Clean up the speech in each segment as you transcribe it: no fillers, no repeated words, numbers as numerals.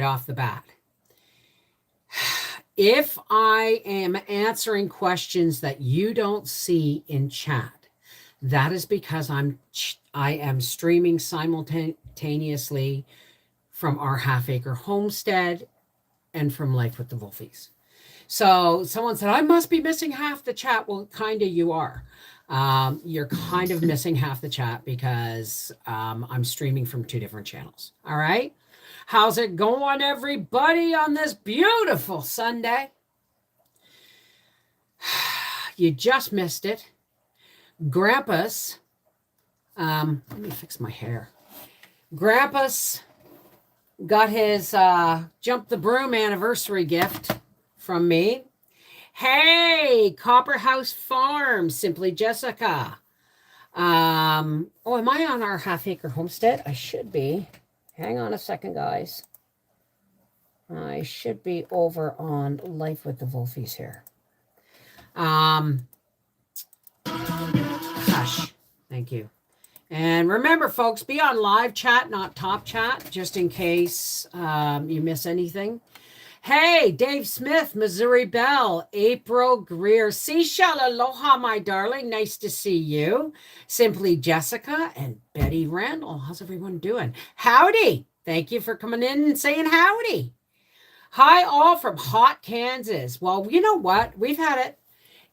off the bat. If I am answering questions that you don't see in chat, that is because I am streaming simultaneously from our half acre homestead and from Life with the Wolfies. So someone said, I must be missing half the chat. Well, kind of you are. You're kind of missing half the chat because I'm streaming from two different channels. All right. How's it going, everybody, on this beautiful Sunday? You just missed it. Grandpa's, let me fix my hair. Grandpa's got his Jump the Broom anniversary gift from me. Hey, Copperhouse Farm, Simply Jessica. Oh, am I on our half acre homestead? I should be. Hang on a second, guys. I should be over on Life with the Wolfies here. Hush. Thank you. And remember, folks, be on live chat, not top chat, just in case you miss anything. Hey, Dave Smith, Missouri Belle, April Greer, Seashell, aloha, my darling. Nice to see you. Simply Jessica and Betty Randall. How's everyone doing? Howdy. Thank you for coming in and saying howdy. Hi, all from hot Kansas. Well, you know what? We've had it.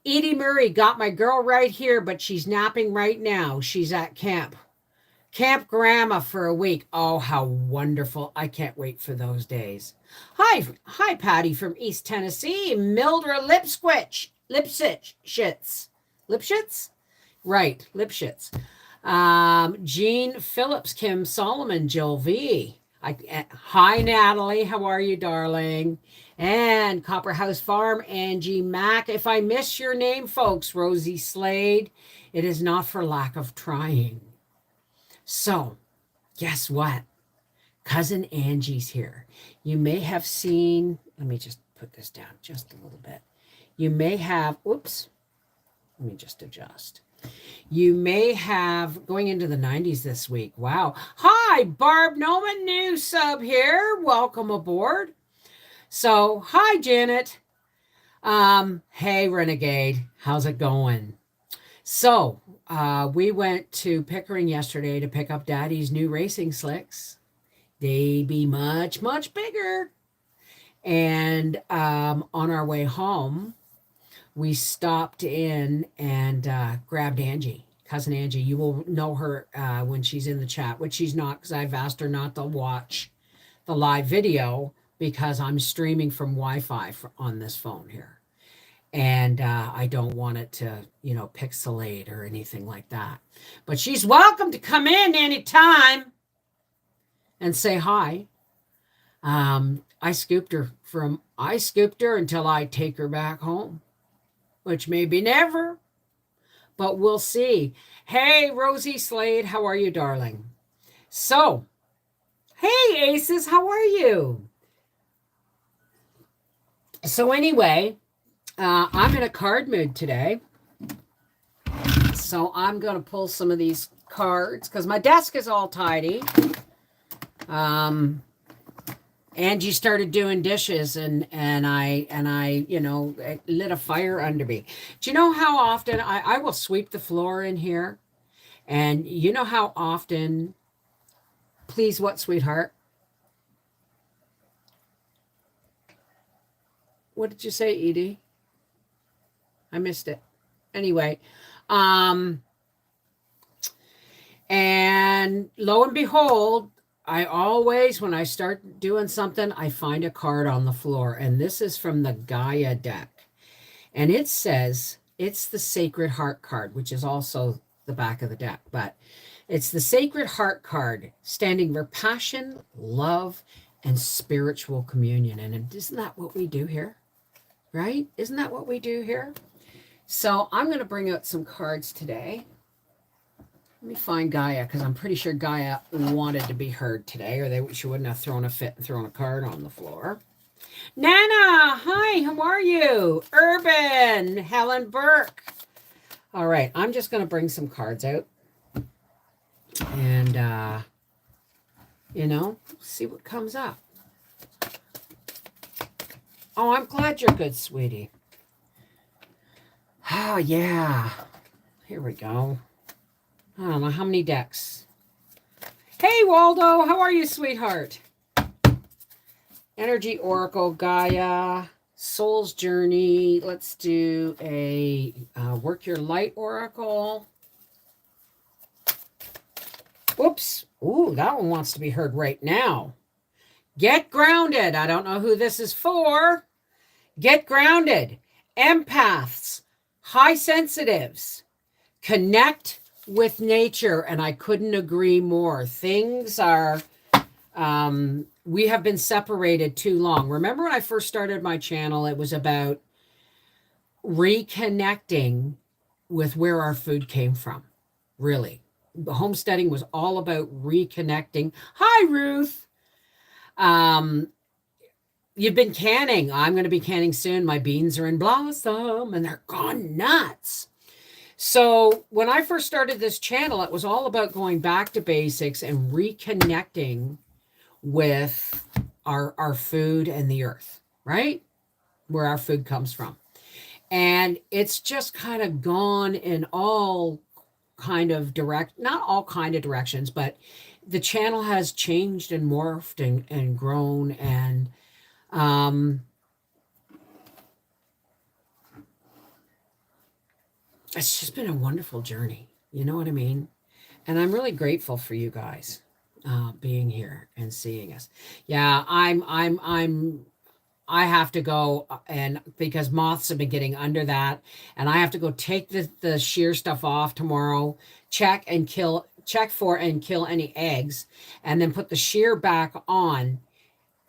Edie Murray got my girl right here, but she's napping right now. She's at Camp Grandma for a week. Oh, how wonderful. I can't wait for those days. Hi, Patty from East Tennessee. Mildred Lipschitz. Right, Lipschitz. Jean Phillips, Kim Solomon, Jill V. Hi, Natalie. How are you, darling? And Copperhouse Farm, Angie Mack. If I miss your name, folks, Rosie Slade, it is not for lack of trying. So, guess what? Cousin Angie's here. You may have seen, let me just put this down just a little bit. You may have, oops, let me just adjust. You may have, going into the 90s this week. Wow. Hi, Barb Noman, new sub here. Welcome aboard. So, hi, Janet. Hey, Renegade. How's it going? So, we went to Pickering yesterday to pick up Daddy's new racing slicks. They be much, much bigger. And on our way home, we stopped in and grabbed Angie, cousin Angie. You will know her when she's in the chat, which she's not because I've asked her not to watch the live video because I'm streaming from Wi-Fi on this phone here. And I don't want it to, pixelate or anything like that. But she's welcome to come in anytime and say hi. I scooped her until I take her back home, which may be never, but we'll see. Hey, Rosie Slade, how are you, darling? So, hey, Aces, how are you? So anyway, I'm in a card mood today. So I'm going to pull some of these cards because my desk is all tidy. Angie started doing dishes and I lit a fire under me. Do you know how often I will sweep the floor in here? And you know how often, please, what, sweetheart? What did you say, Edie? I missed it. Anyway, and lo and behold, I always, when I start doing something, I find a card on the floor. And this is from the Gaia deck. And it says, it's the Sacred Heart card, which is also the back of the deck. But it's the Sacred Heart card, standing for passion, love, and spiritual communion. And isn't that what we do here? Right? Isn't that what we do here? So I'm going to bring out some cards today. Let me find Gaia, because I'm pretty sure Gaia wanted to be heard today, or she wouldn't have thrown a fit and thrown a card on the floor. Nana, hi, how are you? Urban, Helen Burke. All right, I'm just going to bring some cards out. And, see what comes up. Oh, I'm glad you're good, sweetie. Oh, yeah. Here we go. I don't know how many decks. Hey, Waldo. How are you, sweetheart? Energy Oracle, Gaia, Soul's Journey. Let's do a Work Your Light Oracle. Oops. Ooh, that one wants to be heard right now. Get grounded. I don't know who this is for. Get grounded. Empaths, high sensitives, connect with nature. And I couldn't agree more. Things are, we have been separated too long. Remember when I first started my channel, it was about reconnecting with where our food came from. Really. Homesteading was all about reconnecting. Hi, Ruth. You've been canning. I'm going to be canning soon. My beans are in blossom and they're gone nuts. So when I first started this channel, it was all about going back to basics and reconnecting with our food and the earth, right? Where our food comes from. And it's just kind of gone in all kind of not all kind of directions, but the channel has changed and morphed and grown, and it's just been a wonderful journey. You know what I mean? And I'm really grateful for you guys being here and seeing us. Yeah, I have to go, and because moths have been getting under that, and I have to go take the shear stuff off tomorrow, check for and kill any eggs, and then put the shear back on.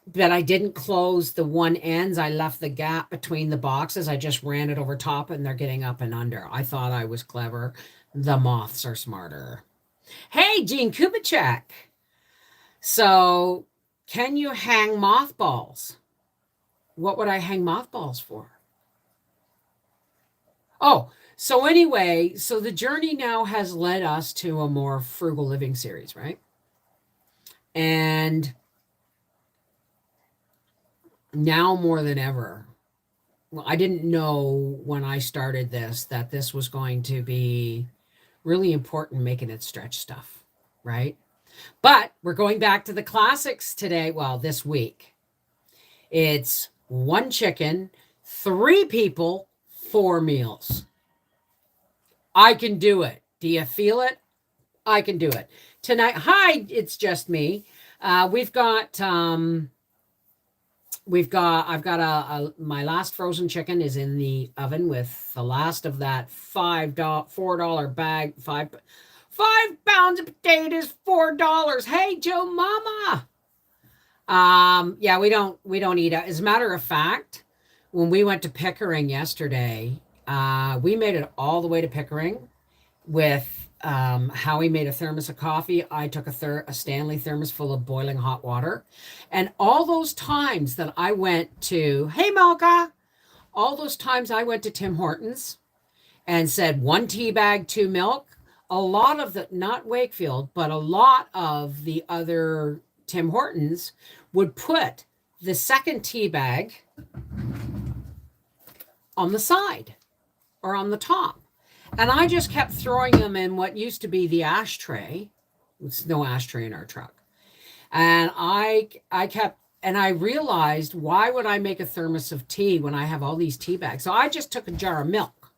But I didn't close the one ends. I left the gap between the boxes. I just ran it over top, and they're getting up and under. I thought I was clever. The moths are smarter. Hey, Jean Kubitschek. So can you hang mothballs? What would I hang mothballs for? Oh, so anyway, so the journey now has led us to a more frugal living series, right? And now more than ever, well, I didn't know when I started this that this was going to be really important, making it stretch stuff, right? But we're going back to the classics today. Well, this week. It's 1 chicken, 3 people, 4 meals. I can do it. Do you feel it? I can do it. Tonight, hi, it's just me. I've got my last frozen chicken is in the oven with the last of that $4 bag, 5 pounds of potatoes, $4. Hey, Joe Mama. Yeah, we don't eat it. As a matter of fact, when we went to Pickering yesterday, we made it all the way to Pickering with Howie made a thermos of coffee. I took a Stanley thermos full of boiling hot water. And all those times that I went to, hey Malka, all those times I went to Tim Hortons and said 1 tea bag, 2 milk, a lot of the, not Wakefield, but a lot of the other Tim Hortons would put the second tea bag on the side or on the top. And I just kept throwing them in what used to be the ashtray. There's no ashtray in our truck. And I realized, why would I make a thermos of tea when I have all these tea bags? So I just took a jar of milk.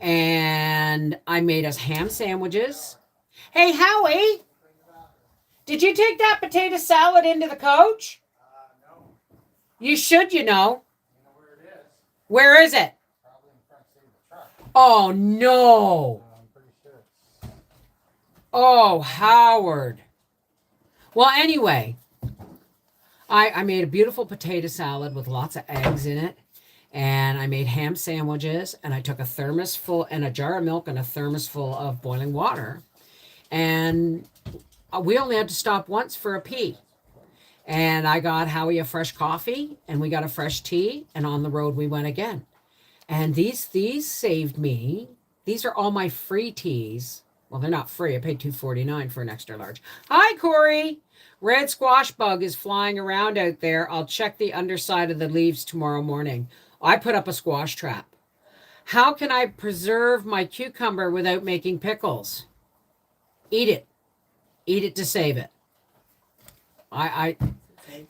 And I made us ham sandwiches. Hey, Howie, did you take that potato salad into the coach? No. You should, you know. You know where it is. Where is it? Probably in the front seat of the truck. Oh, no. I'm pretty sure. Oh, Howard. Well, anyway, I made a beautiful potato salad with lots of eggs in it. And I made ham sandwiches, and I took a thermos full and a jar of milk and a thermos full of boiling water. And we only had to stop once for a pee. And I got Howie a fresh coffee, and we got a fresh tea, and on the road we went again. And these saved me. These are all my free teas Well, they're not free. I paid $2.49 for an extra large. Hi, Corey. Red squash bug is flying around out there. I'll check the underside of the leaves tomorrow morning. I put up a squash trap. How can I preserve my cucumber without making pickles? Eat it. Eat it to save it.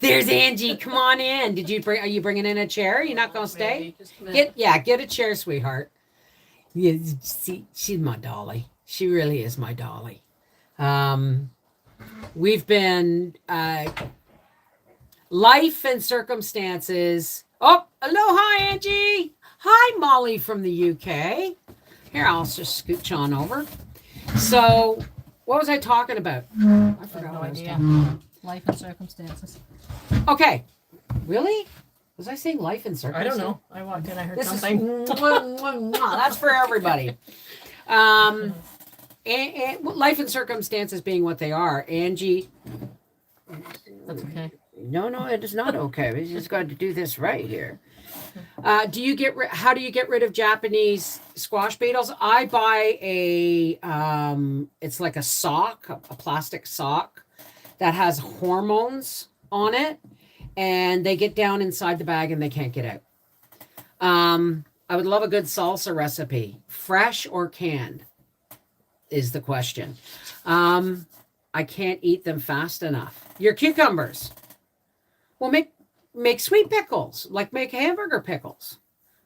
There's Angie. Come on in. Are you bringing in a chair? You're not going to stay? Get a chair, sweetheart. Yeah, see, she's my dolly. She really is my dolly. We've been life and circumstances. Oh, aloha, Angie. Hi, Molly from the UK. Here, I'll just scooch on over. So, what was I talking about? I forgot what I was talking about. Life and circumstances. Okay. Really? Was I saying life and circumstances? I don't know. I walked in, I heard something. That's for everybody. And life and circumstances being what they are. Angie. That's okay. No, it is not okay. We just got to do this right here. How do you get rid of Japanese squash beetles? I buy it's like a sock, a plastic sock that has hormones on it, and they get down inside the bag and they can't get out. I would love a good salsa recipe, fresh or canned, is the question. I can't eat them fast enough. Your cucumbers. Well, make sweet pickles, like make hamburger pickles.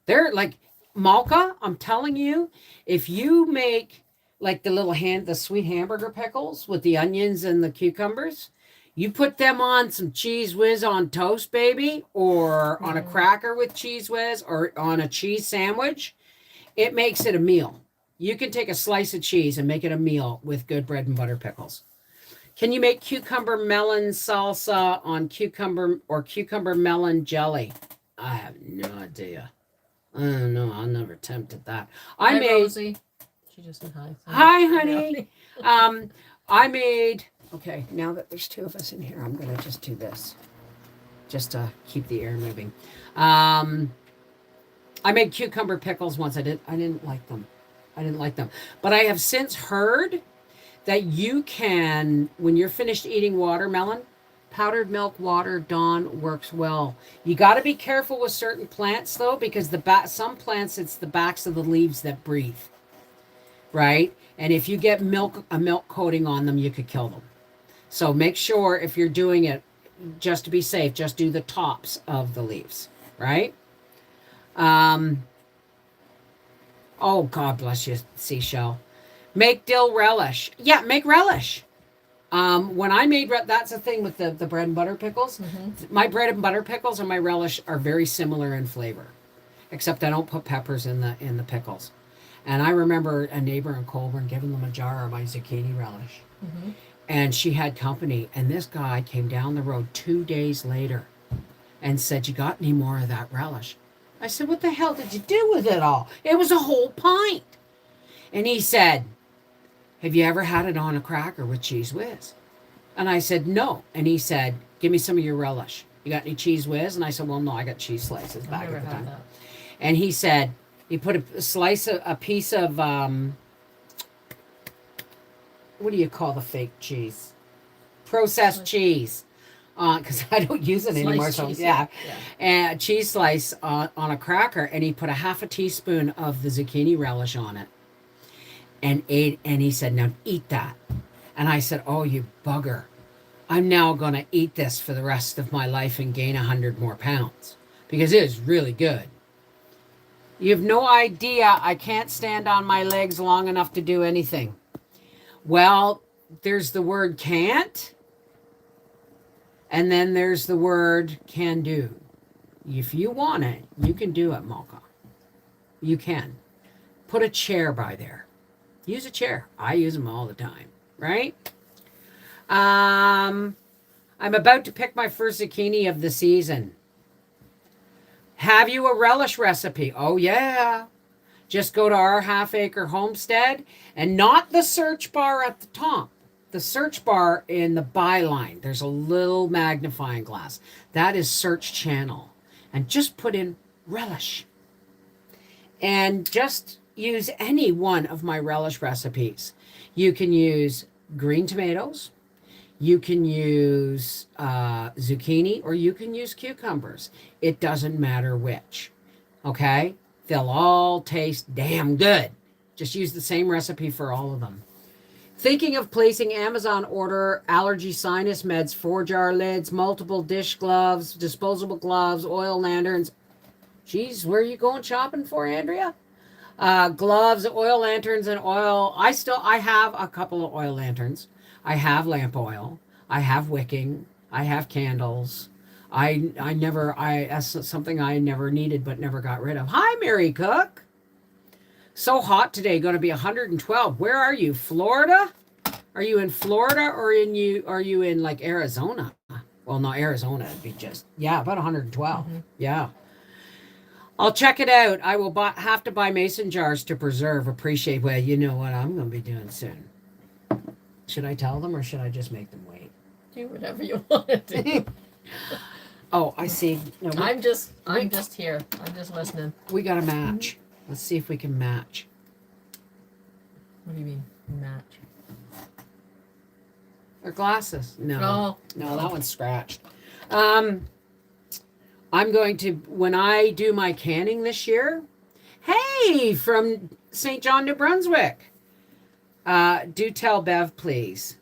They're like Malka, I'm telling you, if you make like the sweet hamburger pickles with the onions and the cucumbers, you put them on some Cheese Whiz on toast, baby, or on a cracker with Cheese Whiz, or on a cheese sandwich, it makes it a meal. You can take a slice of cheese and make it a meal with good bread and butter pickles. Can you make cucumber melon salsa on cucumber melon jelly? I have no idea. I don't know. I never attempted that. Hi, Rosie. She just said hi. Hi, honey. Okay, now that there's two of us in here, I'm going to just do this. Just to keep the air moving. I made cucumber pickles once. I didn't like them. But I have since heard that you can, when you're finished eating watermelon, powdered milk water, Dawn, works well. You got to be careful with certain plants, though, because some plants, it's the backs of the leaves that breathe, right? And if you get a milk coating on them, you could kill them. So make sure if you're doing it, just to be safe, just do the tops of the leaves, right? Oh, God bless you, seashell. Make dill relish. Yeah, make relish. When I made, that's the thing with the bread and butter pickles. Mm-hmm. My bread and butter pickles and my relish are very similar in flavor, except I don't put peppers in the pickles. And I remember a neighbor in Colburn giving them a jar of my zucchini relish. Mm-hmm. And she had company, and this guy came down the road 2 days later and said, "You got any more of that relish?" I said, "What the hell did you do with it all?" It was a whole pint. And he said, "Have you ever had it on a cracker with Cheese Whiz?" And I said, "No." And he said, "Give me some of your relish. You got any Cheese Whiz?" And I said, "Well, no, I got cheese slices back at the time." And he said, he put a piece of, what do you call the fake cheese? Processed cheese. Because I don't use it anymore. So yeah. And cheese slice on a cracker. And he put a half a teaspoon of the zucchini relish on it. And he said, "Now eat that." And I said, "Oh, you bugger. I'm now going to eat this for the rest of my life and gain 100 more pounds. Because it is really good. You have no idea. I can't stand on my legs long enough to do anything. Well, there's the word can't. And then there's the word can do. If you want it, you can do it, Malka. You can. Put a chair by there. Use a chair. I use them all the time, right? I'm about to pick my first zucchini of the season. Have you a relish recipe? Oh, yeah. Just go to our half-acre homestead and not the search bar at the top. The search bar in the byline. There's a little magnifying glass. That is search channel. And just put in relish. And just use any one of my relish recipes. You can use green tomatoes. You can use zucchini, or you can use cucumbers. It doesn't matter which. Okay? They'll all taste damn good. Just use the same recipe for all of them. Thinking of placing Amazon order allergy sinus meds, 4-jar lids, multiple dish gloves, disposable gloves, oil lanterns. Geez, where are you going shopping for, Andrea? Gloves, oil lanterns, and oil. I have a couple of oil lanterns. I have lamp oil. I have wicking. I have candles. That's something I never needed but never got rid of. Hi, Mary Cook. So hot today, going to be 112. Where are you? Florida? Are you in Florida, or are you in like Arizona? Well, not Arizona. It'd be about 112. Mm-hmm. Yeah. I'll check it out. I will have to buy mason jars to preserve. Appreciate. Well, you know what I'm going to be doing soon. Should I tell them, or should I just make them wait? Do whatever you want to do. Oh, I see. No, I'm just here. I'm just listening. We got to match. Let's see if we can match. What do you mean, match? Or glasses? No. Oh. No, that one's scratched. I'm going to, when I do my canning this year, hey, from St. John, New Brunswick. Do tell Bev, please.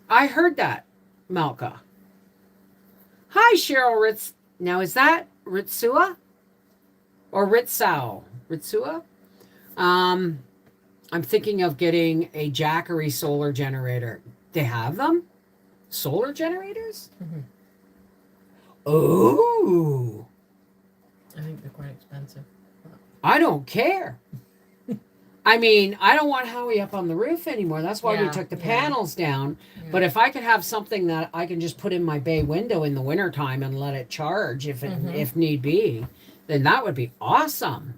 I heard that, Malka. Hi, Cheryl Ritz. Now, is that Ritsua? Or Ritzau? Ritsua? I'm thinking of getting a Jackery solar generator. They have them? Solar generators? Mm-hmm. Oh. I think they're quite expensive. I don't care. I mean, I don't want Howie up on the roof anymore. That's why we took the panels down. Yeah. But if I could have something that I can just put in my bay window in the wintertime and let it charge if need be, then that would be awesome.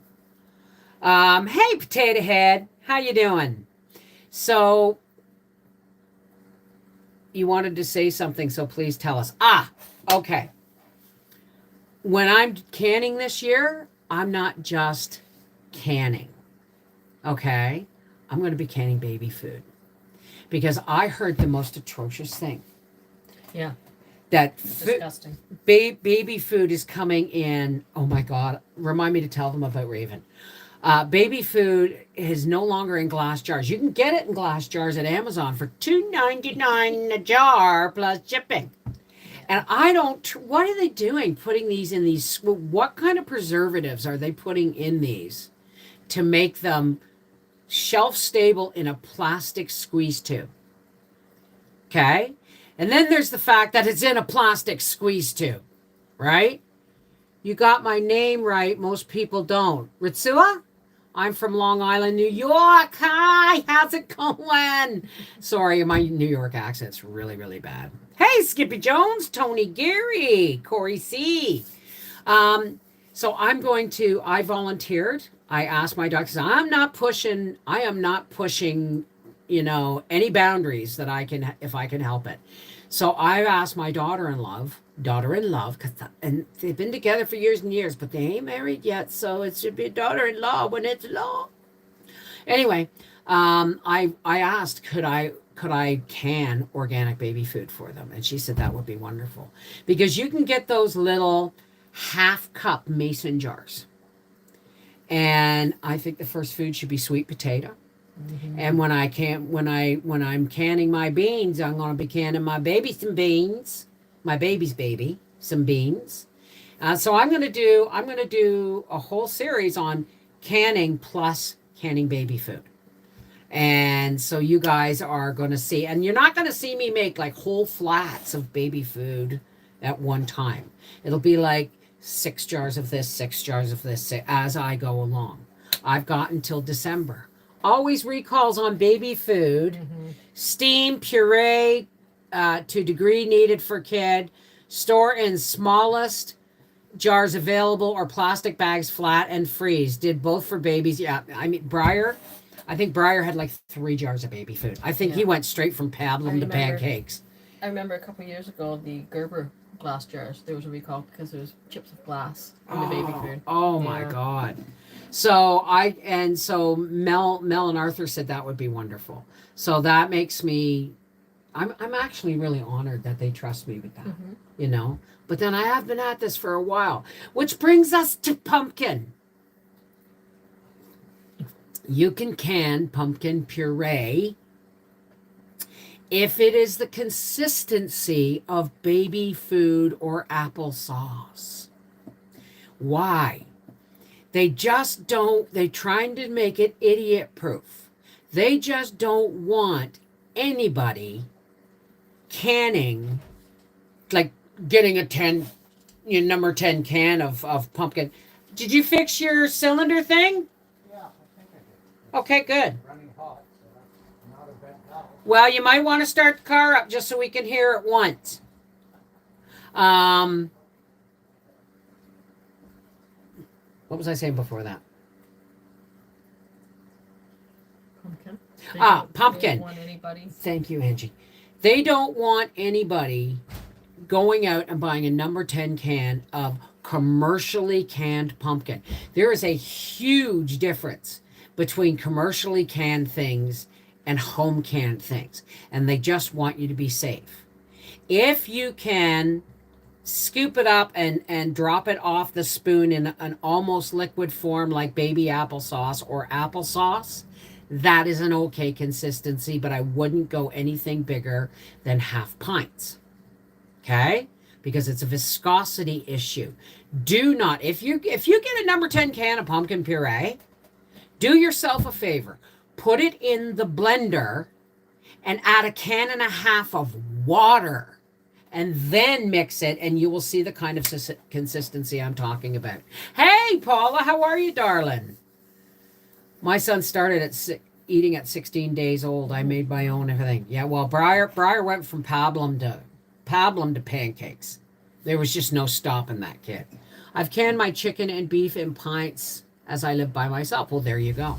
Hey, Potato Head. How you doing? So, you wanted to say something, so please tell us. Okay. When I'm canning this year, I'm not just canning. Okay? I'm going to be canning baby food. Because I heard the most atrocious thing. Yeah. That disgusting. Baby food is coming in. Oh my God. Remind me to tell them about Raven. Baby food is no longer in glass jars. You can get it in glass jars at Amazon for $2.99 a jar plus shipping. And what are they doing putting these in these? What kind of preservatives are they putting in these to make them shelf stable in a plastic squeeze tube? Okay. And then there's the fact that it's in a plastic squeeze tube, right? You got my name right. Most people don't. Ritsua? I'm from Long Island, New York. Hi, how's it going? Sorry, my New York accent's really, really bad. Hey, Skippy Jones, Tony Gary, Corey C. So I volunteered. I asked my doctor, I am not pushing, any boundaries that if I can help it. So I asked my daughter-in-law, and they've been together for years and years, but they ain't married yet, so it should be daughter-in-law when it's law. Anyway, I asked, could I can organic baby food for them? And she said that would be wonderful. Because you can get those little half-cup mason jars. And I think the first food should be sweet potato. Mm-hmm. And when I'm canning my beans, I'm going to be canning my baby some beans, my baby's baby some beans. So I'm going to do a whole series on canning plus canning baby food. And so you guys are going to see, and you're not going to see me make like whole flats of baby food at one time. It'll be like 6 jars of this, 6 jars of this as I go along. I've got until December. Always recalls on baby food. Mm-hmm. Steam, puree to degree needed for kid. Store in smallest jars available or plastic bags flat and freeze. Did both for babies. Yeah, I mean, I think Breyer had like 3 jars of baby food. I think he went straight from pablum to pancakes. I remember a couple of years ago, the Gerber glass jars, there was a recall because there was chips of glass in the baby food. Oh my God. So Mel and Arthur said that would be wonderful. So that makes me, I'm actually really honored that they trust me with that, Mm-hmm. you know. But then I have been at this for a while, which brings us to pumpkin. You can pumpkin puree if it is the consistency of baby food or applesauce. Why? They just don't, they're trying to make it idiot proof. They just don't want anybody canning, like getting a 10, number 10 can of pumpkin. Did you fix your cylinder thing? Yeah, I think I Okay, good. did. Running hot, so that's not a bad valve. Well, you might want to start the car up just so we can hear it once. What was I saying before that? Pumpkin. Pumpkin. They don't want anybody. Thank you, Angie. They don't want anybody going out and buying a number 10 can of commercially canned pumpkin. There is a huge difference between commercially canned things and home canned things, and they just want you to be safe. If you can scoop it up and drop it off the spoon in an almost liquid form like baby applesauce or applesauce, that is an okay consistency, but I wouldn't go anything bigger than half pints. Okay? Because it's a viscosity issue. Do not, if you get a number 10 can of pumpkin puree, do yourself a favor. Put it in the blender and add a can and a half of water and then mix it, and you will see the kind of consistency I'm talking about. Hey, Paula, how are you, darling? My son started eating at 16 days old. I made my own everything. Yeah, well, Briar went from pablum to pancakes. There was just no stopping that kid. I've canned my chicken and beef in pints as I live by myself. Well, there you go.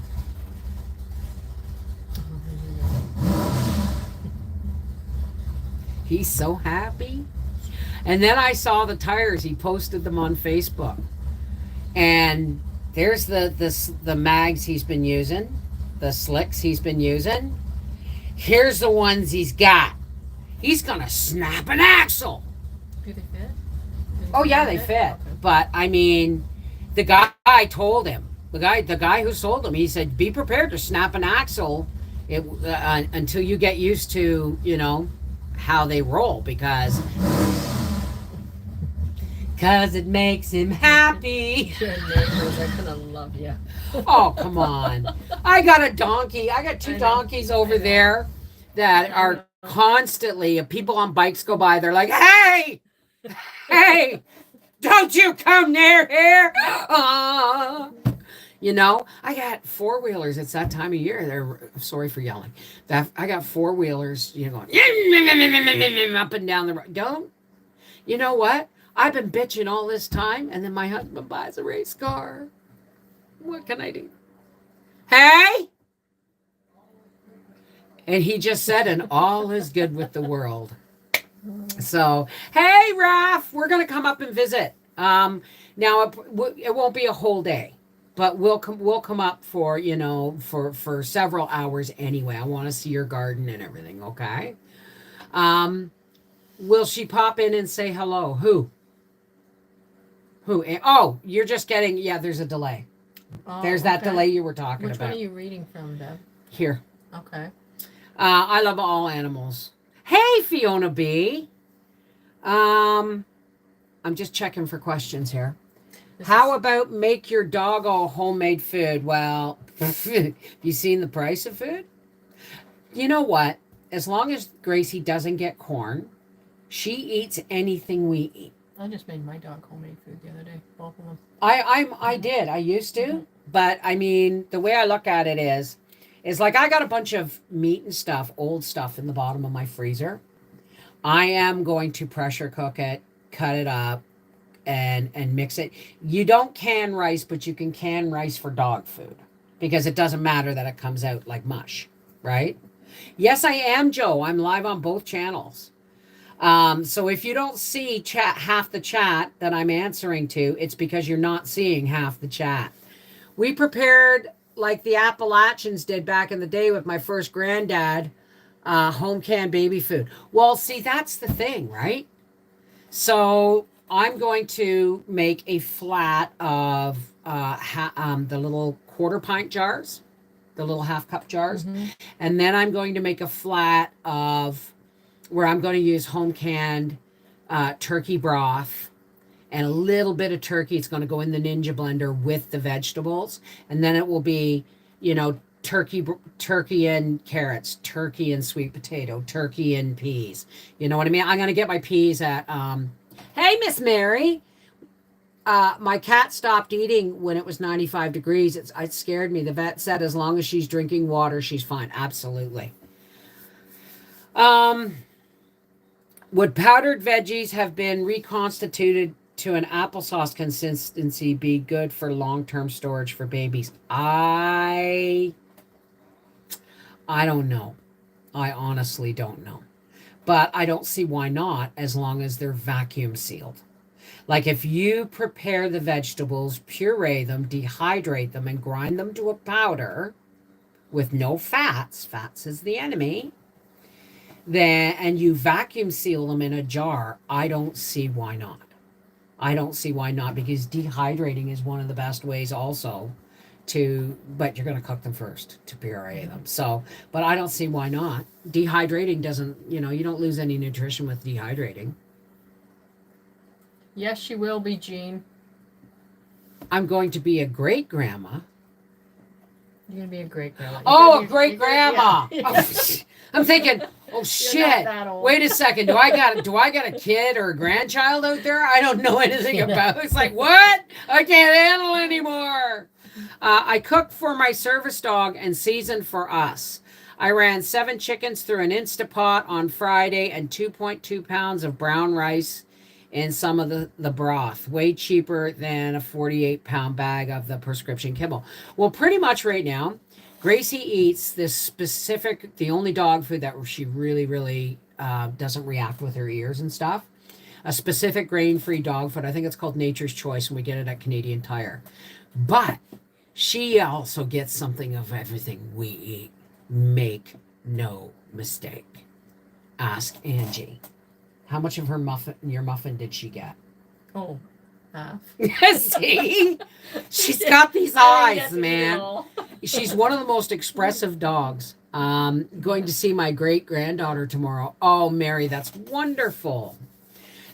He's so happy. And then I saw the tires. He posted them on Facebook. And there's the mags he's been using, the slicks he's been using. Here's the ones he's got. He's gonna snap an axle. Do they fit? Oh yeah, they fit. But I mean, the guy told him. The guy who sold him, he said, "Be prepared to snap an axle until you get used to, how they roll, because it makes him happy." Your neighbors are gonna love you. Oh, come on. I got a donkey. I got two donkeys over there that are constantly, if people on bikes go by, they're like, hey, don't you come near here. I got four-wheelers. It's that time of year. They're sorry for yelling. I got four-wheelers, going up and down the road. Don't. You know what? I've been bitching all this time, and then my husband buys a race car. What can I do? Hey? And he just said, and all is good with the world. So, hey, Raph, we're going to come up and visit. Now, it won't be a whole day, but we'll come up for, for several hours anyway. I want to see your garden and everything, okay? Will she pop in and say hello? Who? Oh, you're just getting, there's a delay. Oh, There's that okay. delay you were talking Which about. one are you reading from, Bev? Here. Okay. I love all animals. Hey, Fiona B. I'm just checking for questions here. How about make your dog all homemade food? Well, have you seen the price of food? You know what? As long as Gracie doesn't get corn, she eats anything we eat. I just made my dog homemade food the other day. Both of them. I did. I used to. But, I mean, the way I look at it is like I got a bunch of meat and stuff, old stuff in the bottom of my freezer. I am going to pressure cook it, cut it up, and mix it. You don't can rice, but you can can rice for dog food because it doesn't matter that it comes out like mush, right? Yes, I am, Joe. I'm live on both channels. So if you don't see half the chat that I'm answering to, it's because you're not seeing half the chat. We prepared like the Appalachians did back in the day with my first granddad, home canned baby food. Well, see, that's the thing, right? So I'm going to make a flat of the little quarter pint jars, the little half cup jars, Mm-hmm. and then I'm going to make a flat of where I'm going to use home canned turkey broth and a little bit of turkey. It's going to go in the Ninja blender with the vegetables, and then it will be, turkey and carrots, turkey and sweet potato, turkey and peas. You know what I mean? I'm going to get my peas at. Hey, Miss Mary. My cat stopped eating when it was 95 degrees. It scared me. The vet said as long as she's drinking water, she's fine. Absolutely. Um, would powdered veggies have been reconstituted to an applesauce consistency be good for long-term storage for babies? I don't know. I honestly don't know. But I don't see why not as long as they're vacuum sealed. Like if you prepare the vegetables, puree them, dehydrate them, and grind them to a powder with no fats, fats is the enemy, then and you vacuum seal them in a jar, I don't see why not. I don't see why not because dehydrating is one of the best ways also but you're going to cook them first to puree them. So, but I don't see why not. Dehydrating doesn't, you don't lose any nutrition with dehydrating. Yes, she will be, Jean. I'm going to be a great grandma. You're gonna be a great grandma. Oh, a great grandma. Yeah. I'm thinking, oh You're shit. not that old. Wait a second. Do I got a kid or a grandchild out there? I don't know anything about. It's like, what? I can't handle anymore. I cooked for my service dog and seasoned for us. I ran 7 chickens through an Instapot on Friday and 2.2 pounds of brown rice in some of the broth. Way cheaper than a 48-pound bag of the prescription kibble. Well, pretty much right now, Gracie eats this specific, the only dog food that she really, really doesn't react with her ears and stuff. A specific grain-free dog food. I think it's called Nature's Choice, and we get it at Canadian Tire. But she also gets something of everything we eat. Make no mistake. Ask Angie. How much of your muffin did she get? Oh, half. See? She's got these eyes, man. She's one of the most expressive dogs. Going to see my great granddaughter tomorrow. Oh, Mary, that's wonderful.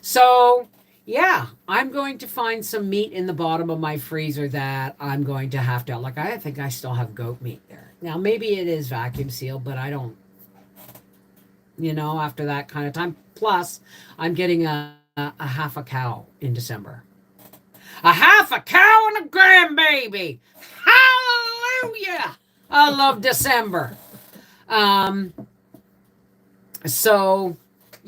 So, yeah, I'm going to find some meat in the bottom of my freezer that I'm going to have to, like, I think I still have goat meat there. Now, maybe it is vacuum sealed, but I don't, after that kind of time. Plus, I'm getting a half a cow in December. A half a cow and a grandbaby. Hallelujah. I love December. So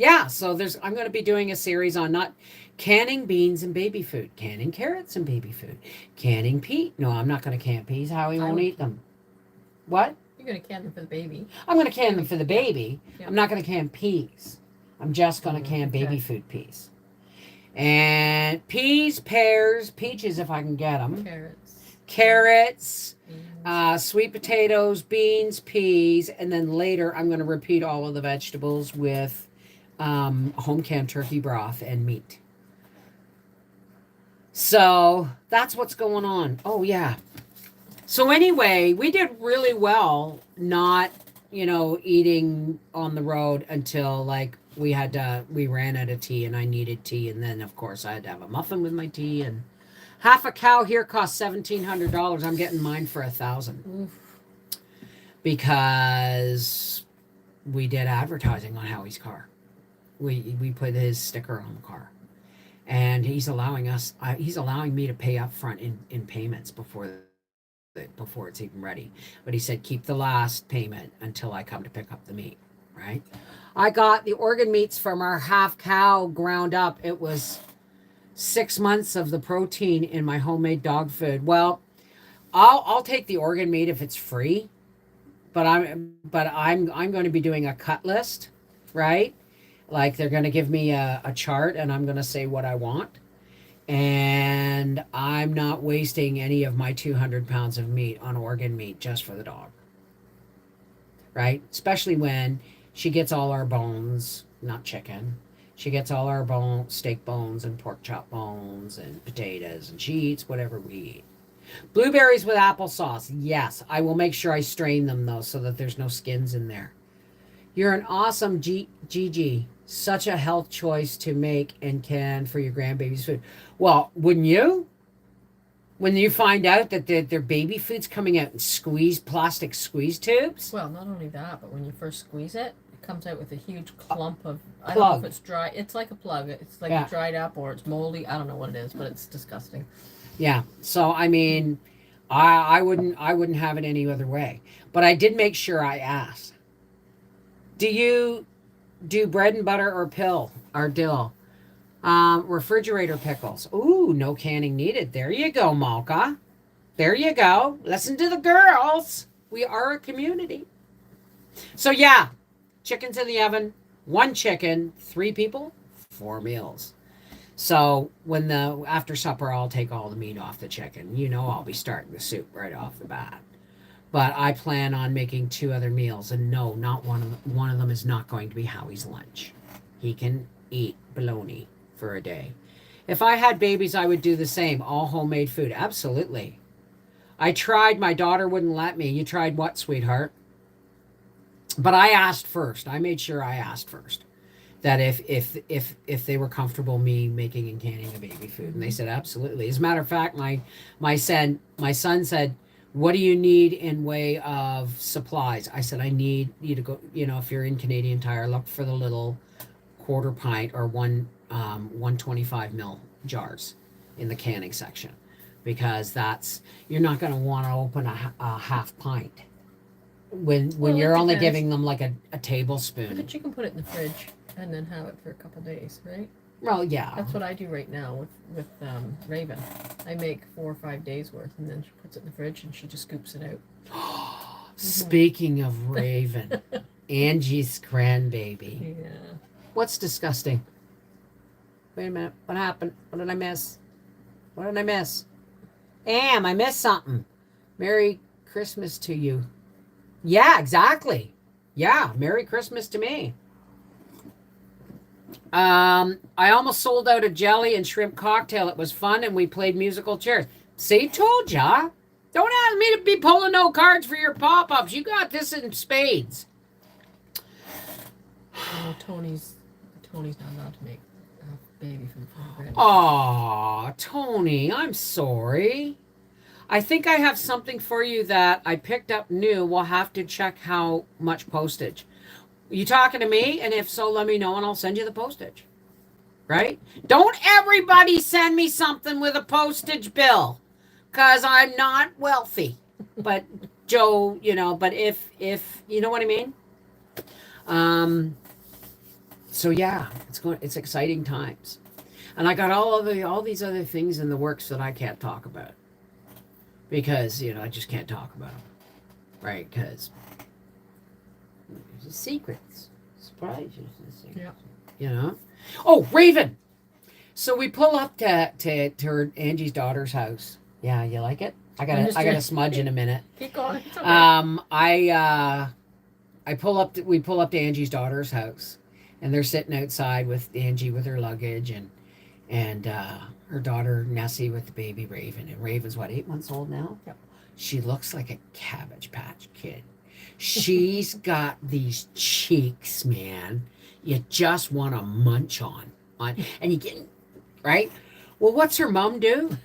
I'm going to be doing a series on not canning beans and baby food, canning carrots and baby food, canning pea. No, I'm not going to can peas. Howie won't eat them. What? You're gonna can them for the baby. I'm going to can them for the baby. Yeah. I'm not going to can peas. I'm just going to can baby food peas. And peas, pears, peaches if I can get them. Carrots, sweet potatoes, beans, peas, and then later I'm going to repeat all of the vegetables with home canned turkey broth and meat. So that's what's going on. Oh, yeah. So anyway, we did really well not, eating on the road until we ran out of tea and I needed tea. And then, of course, I had to have a muffin with my tea. And half a cow here costs $1,700. I'm getting mine for $1,000 because we did advertising on Howie's car. We put his sticker on the car, and he's allowing me to pay up front in payments before it's even ready. But he said keep the last payment until I come to pick up the meat. Right? I got the organ meats from our half cow ground up. It was 6 months of the protein in my homemade dog food. Well, I'll take the organ meat if it's free, but I'm going to be doing a cut list, right? Like they're going to give me a chart and I'm going to say what I want. And I'm not wasting any of my 200 pounds of meat on organ meat just for the dog. Right? Especially when she gets all our bones, not chicken. She gets all our steak bones and pork chop bones and potatoes, and she eats whatever we eat. Blueberries with applesauce. Yes, I will make sure I strain them though so that there's no skins in there. You're an awesome Gigi. Such a health choice to make and can for your grandbaby's food. Well, wouldn't you? When you find out that their baby food's coming out in plastic squeeze tubes? Well, not only that, but when you first squeeze it, it comes out with a huge clump of. I don't know Plug. if it's dry. It's like a plug. It's like Yeah. dried up or it's moldy. I don't know what it is, but it's disgusting. Yeah. So I mean, I wouldn't have it any other way. But I did make sure I asked. Do you do bread and butter or dill? Refrigerator pickles. Ooh, no canning needed. There you go, Malka. There you go. Listen to the girls. We are a community. So yeah, chickens in the oven, 1 chicken, 3 people, 4 meals. So when after supper, I'll take all the meat off the chicken. You know, I'll be starting the soup right off the bat. But I plan on making 2 other meals, and no, not one of them is not going to be Howie's lunch. He can eat bologna for a day. If I had babies, I would do the same. All homemade food, absolutely. I tried. My daughter wouldn't let me. You tried what, sweetheart? But I asked first. I made sure I asked first that if they were comfortable me making and canning a baby food, and they said absolutely. As a matter of fact, my son said, what do you need in way of supplies? I said, I need you to go, if you're in Canadian Tire, look for the little 1/4 pint or 125 ml jars in the canning section, because you're not going to want to open a half pint when you're only giving them like a tablespoon. But you can put it in the fridge and then have it for a couple days, right? Well, yeah. That's what I do right now with Raven. I make 4 or 5 days worth, and then she puts it in the fridge and she just scoops it out. Speaking of Raven, Angie's grandbaby. Yeah. What's disgusting? Wait a minute. What happened? What did I miss? I missed something. Merry Christmas to you. Yeah, exactly. Yeah, Merry Christmas to me. I almost sold out a jelly and shrimp cocktail. It was fun, and we played musical chairs. See, told ya. Don't ask me to be pulling no cards for your pop-ups. You got this in spades. Oh, Tony's not allowed to make baby food for her grandma. Aw, Tony, I'm sorry. I think I have something for you that I picked up new. We'll have to check how much postage. You talking to me? And if so, let me know and I'll send you the postage. Right? Don't everybody send me something with a postage bill, because I'm not wealthy. But Joe, but if you know what I mean? So yeah, it's exciting times. And I got all these other things in the works that I can't talk about. Because, I just can't talk about them. Right? Because secrets. Surprises and secrets. Yeah. Oh, Raven! So we pull up to her Angie's daughter's house. Yeah, you like it? I got a smudge in a minute. Keep going. It's okay. We pull up to Angie's daughter's house, and they're sitting outside with Angie with her luggage and her daughter Nessie with the baby Raven. And Raven's 8 months old now? Yep. She looks like a Cabbage Patch Kid. She's got these cheeks, man. You just want to munch on, and you get right. Well, what's her mom do?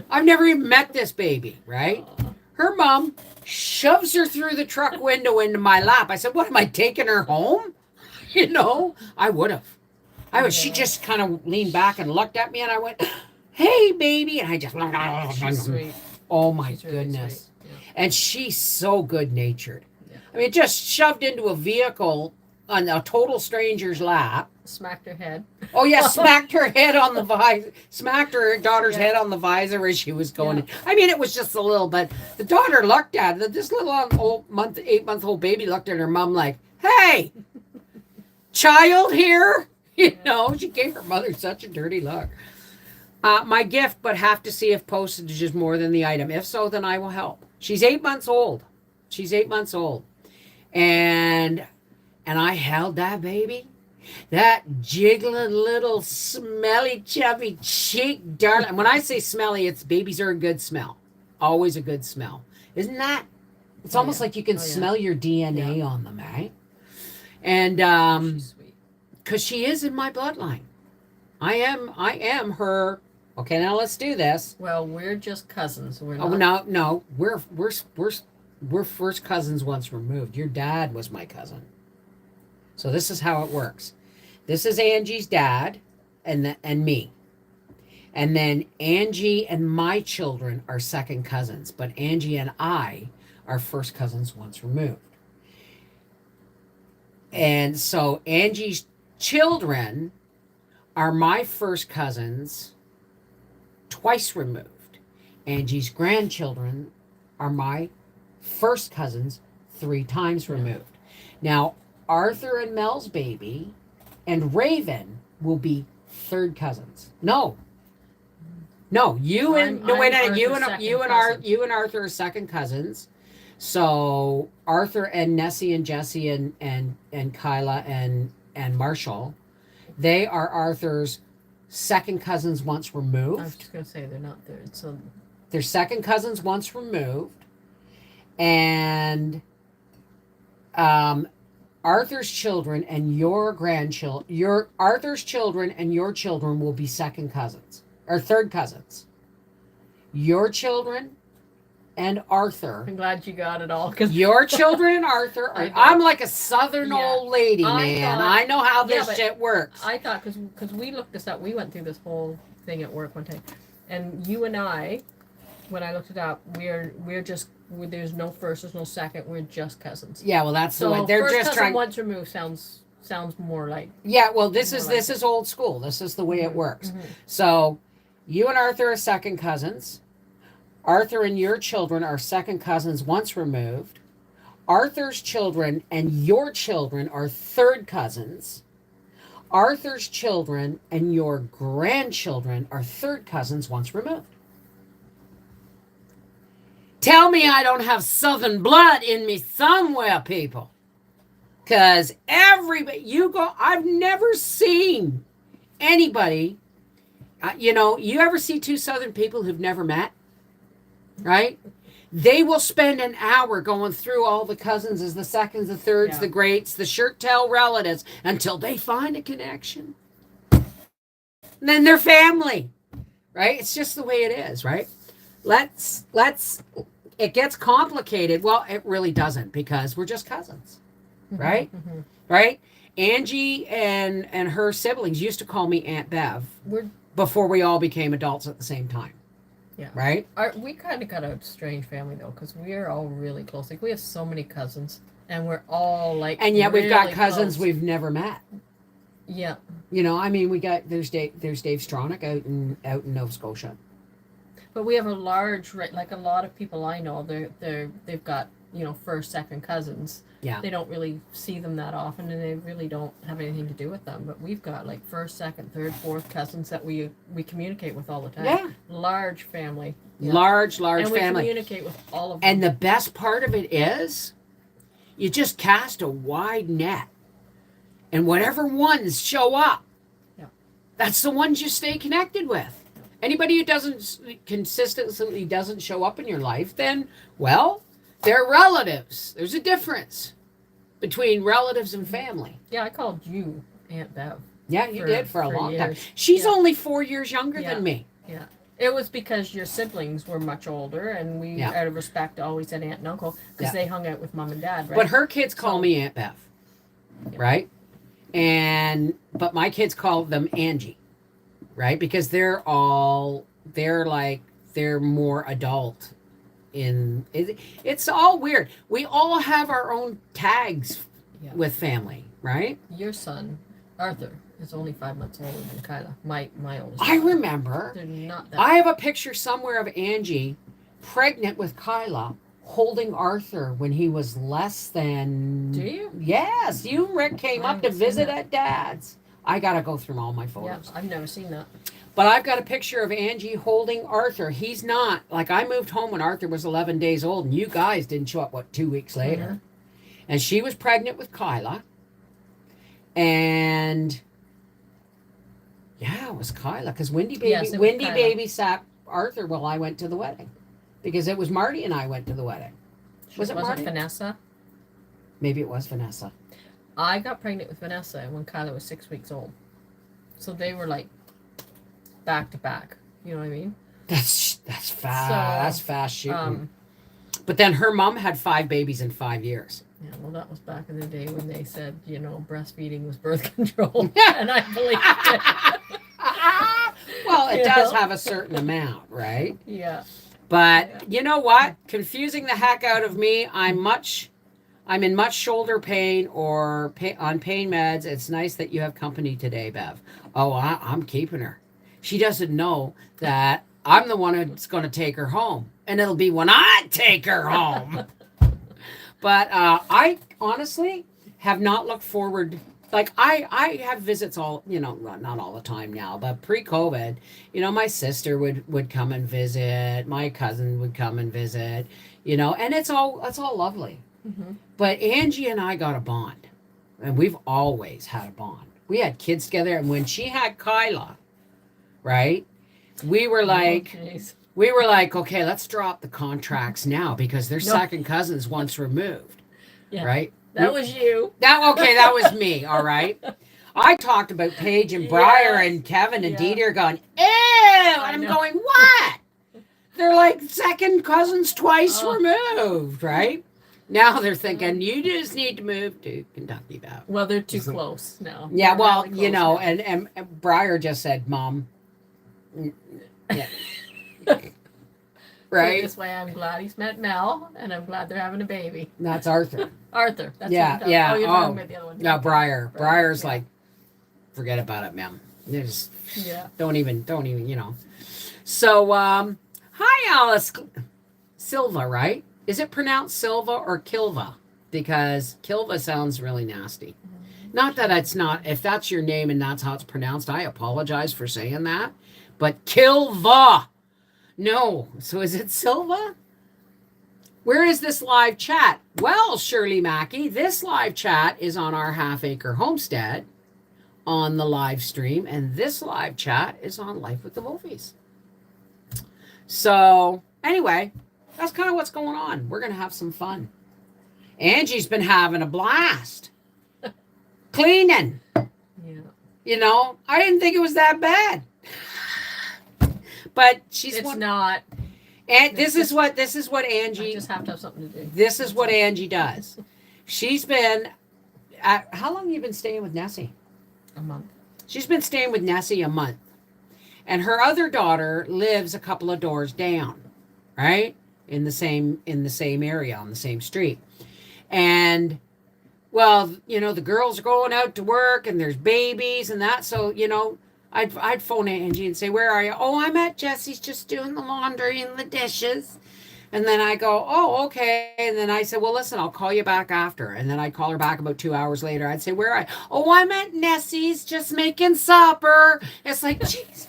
I've never even met this baby, right? Her mom shoves her through the truck window into my lap. I said, "What, am I taking her home?" I would have. She just kind of leaned back and looked at me, and I went, "Hey, baby," and I just. She's sweet. Oh my She's really goodness. sweet. Yeah. And she's so good-natured. Yeah. I mean, just shoved into a vehicle on a total stranger's lap. Smacked her head. Oh yeah, smacked her head on the visor. Smacked her daughter's head on the visor as she was going. Yeah. I mean, it was just a little, but the daughter looked at it. This little 8-month-old baby looked at her mom like, "Hey, child here." She gave her mother such a dirty look. My gift, but have to see if postage is more than the item. If so, then I will help. She's 8 months old. She's 8 months old. And I held that baby. That jiggling little smelly chubby cheek darling. When I say smelly, it's babies are a good smell. Always a good smell. Isn't that? It's almost like you can smell your DNA on them, eh? And She's sweet. because she is in my bloodline. I am her. Okay, now let's do this. Well, we're just cousins. We're Oh not. no, we're first cousins once removed. Your dad was my cousin. So this is how it works. This is Angie's dad and me. And then Angie and my children are second cousins, but Angie and I are first cousins once removed. And so Angie's children are my first cousins twice removed. Angie's grandchildren are my first cousins 3 times removed. Now, Arthur and Mel's baby and Raven will be third cousins. No, you and I'm no wait, Arthur's you second and cousin. Arthur are second cousins. So Arthur and Nessie and Jesse and Kyla and Marshall, they are Arthur's second cousins once I was removed. just gonna say they're not third. So They're second cousins once removed, and Arthur's children and your grandchildren, Arthur's children and your children will be second cousins or third cousins. Your children and Arthur, I'm glad you got it all because your children and Arthur are. I know. I'm like a southern Yeah. old lady, I man. thought- I know how Yeah, this but shit works. I thought because we looked this up, we went through this whole thing at work one time, and you and I, when I looked it up, we're just there's no first, there's no second, we're just cousins. Yeah, well, that's the So way they're first just cousin trying. once removed sounds more like Yeah, well, this More is like this is old school. This is the way it works. Mhm. So, you and Arthur are second cousins. Arthur and your children are second cousins once removed. Arthur's children and your children are third cousins. Arthur's children and your grandchildren are third cousins once removed. Tell me I don't have southern blood in me somewhere, people. Because everybody, I've never seen anybody, you ever see 2 southern people who've never met? Right? They will spend an hour going through all the cousins as the seconds, the thirds, Yeah. the greats, the shirt tail relatives until they find a connection. And then they're family. Right? It's just the way it is, right? It gets complicated. Well, it really doesn't because we're just cousins. Right? Mhm. Right? Angie and her siblings used to call me Aunt Bev We're before we all became adults at the same time. Yeah. Right? we kind of got a strange family though because we're all really close. Like we have so many cousins, and we're all like. And yet we've got really cousins close. we've never met. Yeah, I mean, there's Dave Stronach out in Nova Scotia. but we have a large like a lot of people I know. They've got first, second cousins. Yeah. They don't really see them that often, and they really don't have anything to do with them. But we've got like first, second, third, fourth cousins that we communicate with all the time. Yeah. Large family. Yeah. Large and we family. communicate with all of them. And the best part of it is you just cast a wide net. And whatever ones show up, Yeah. that's the ones you stay connected with. Anybody who consistently doesn't show up in your life, then, well, they're relatives. There's a difference between relatives and family. Yeah, I called you Aunt Bev. Yeah, you did for a long time. years. She's Yeah. only 4 years younger Yeah. than me. Yeah. It was because your siblings were much older, and we, Yeah. out of respect, always said aunt and uncle because Yeah. they hung out with mom and dad, right? But her kids call So- me Aunt Bev, Yeah. right? But my kids call them Angie, right? Because they're more adult. It's all weird. We all have our own tags Yeah. with family, right? Your son, Arthur, is only 5 months older than Kyla, my oldest. I daughter. remember. They're not that. I have a picture somewhere of Angie pregnant with Kyla holding Arthur when he was less than. Do you? Yes, you and Rick came I up to haven't seen visit that. at Dad's. I gotta go through all my Yeah, photos. I've never seen that. But I've got a picture of Angie holding Arthur. He's not, like, I moved home when Arthur was 11 days old, and you guys didn't show up, what, 2 weeks later? And she was pregnant with Kyla. And yeah, it was Kyla, because Windy Yes, it was Windy Kyla. baby sat Arthur while I went to the wedding, because it was Marty and I went to the wedding. Was it Marty? Vanessa? Maybe it was Vanessa. I got pregnant with Vanessa when Kyla was 6 weeks old. So they were like back to back. You know what I mean? That's fast. So, That's fast shooting. But then her mom had 5 babies in 5 years. Yeah, well, that was back in the day when they said, you know, breastfeeding was birth control. And I believed it. Well, it You does know? have a certain amount, right? Yeah. But you know what? Confusing the heck out of me. I'm in much shoulder pain or on pain meds. It's nice that you have company today, Bev. Oh, I'm keeping her. She doesn't know that I'm the one that's going to take her home, and it'll be when I take her home. But I honestly have not looked forward. Like, I have visits all, you know, well, not all the time now, but pre-COVID, you know, my sister would come and visit, my cousin would come and visit, you know, and it's all lovely. Mm-hmm. But Angie and I got a bond, and we've always had a bond. We had kids together, and when she had Kyla, right, we were like, okay, let's drop the contracts now, because they're second cousins once removed, right? That was you. That was me, all right? I talked about Paige and Briar and Kevin and Dieter going, ew, and I'm going, what? They're like second cousins twice removed, right? Now they're thinking, you just need to move to Kentucky, Bev. Well, they're too close now. Yeah, They're well, really you close know, now. and Briar just said, Mom. Yeah. Right? So this way, I'm glad he's met Mel, and I'm glad they're having a baby. That's Arthur. Arthur. That's Yeah, who yeah. Oh, you're talking about the other one. No, Okay. Briar. Briar's yeah. like, forget about it, ma'am. Just Yeah. don't even, you know. So, hi, Alice Silva, right? Is it pronounced Silva or Kilva? Because Kilva sounds really nasty. Not that it's not, if that's your name and that's how it's pronounced, I apologize for saying that. But Kilva. No. So is it Silva? Where is this live chat? Well, Shirley Mackey, this live chat is on our Half Acre Homestead on the live stream, and this live chat is on Life with the Wolfies. So, anyway, that's kind of what's going on. We're going to have some fun. Angie's been having a blast. Cleaning. Yeah. You know, I didn't think it was that bad. But she's It's not. And this is what I Angie. just have to have something to do. This is what Angie does. She's been. How long have you been staying with Nessie? A month. She's been staying with Nessie a month, and her other daughter lives a couple of doors down, right in the same area on the same street, and. Well, you know, the girls are going out to work and there's babies and that. So, you know, I'd phone Angie and say, where are you? Oh, I'm at Jesse's just doing the laundry and the dishes. And then I go, oh, okay. And then I said, well, listen, I'll call you back after. And then I'd call her back about 2 hours later. I'd say, where are you? Oh, I'm at Nessie's just making supper. It's like, jeez,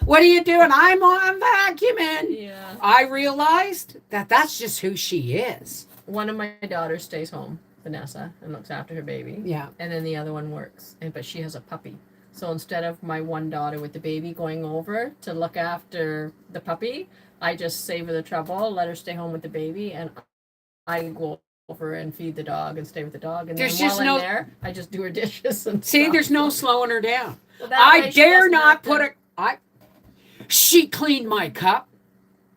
what are you doing? I'm vacuuming. Yeah. I realized that that's just who she is. One of my daughters stays home, Vanessa, and looks after her baby. Yeah. And then the other one works. But she has a puppy. So instead of my one daughter with the baby going over to look after the puppy, I just save her the trouble, let her stay home with the baby, and I go over and feed the dog and stay with the dog. And There's then just while I'm no- there, I just do her dishes and See, stuff. there's no slowing her down. So that way I she dare doesn't not have to- put she cleaned my cup.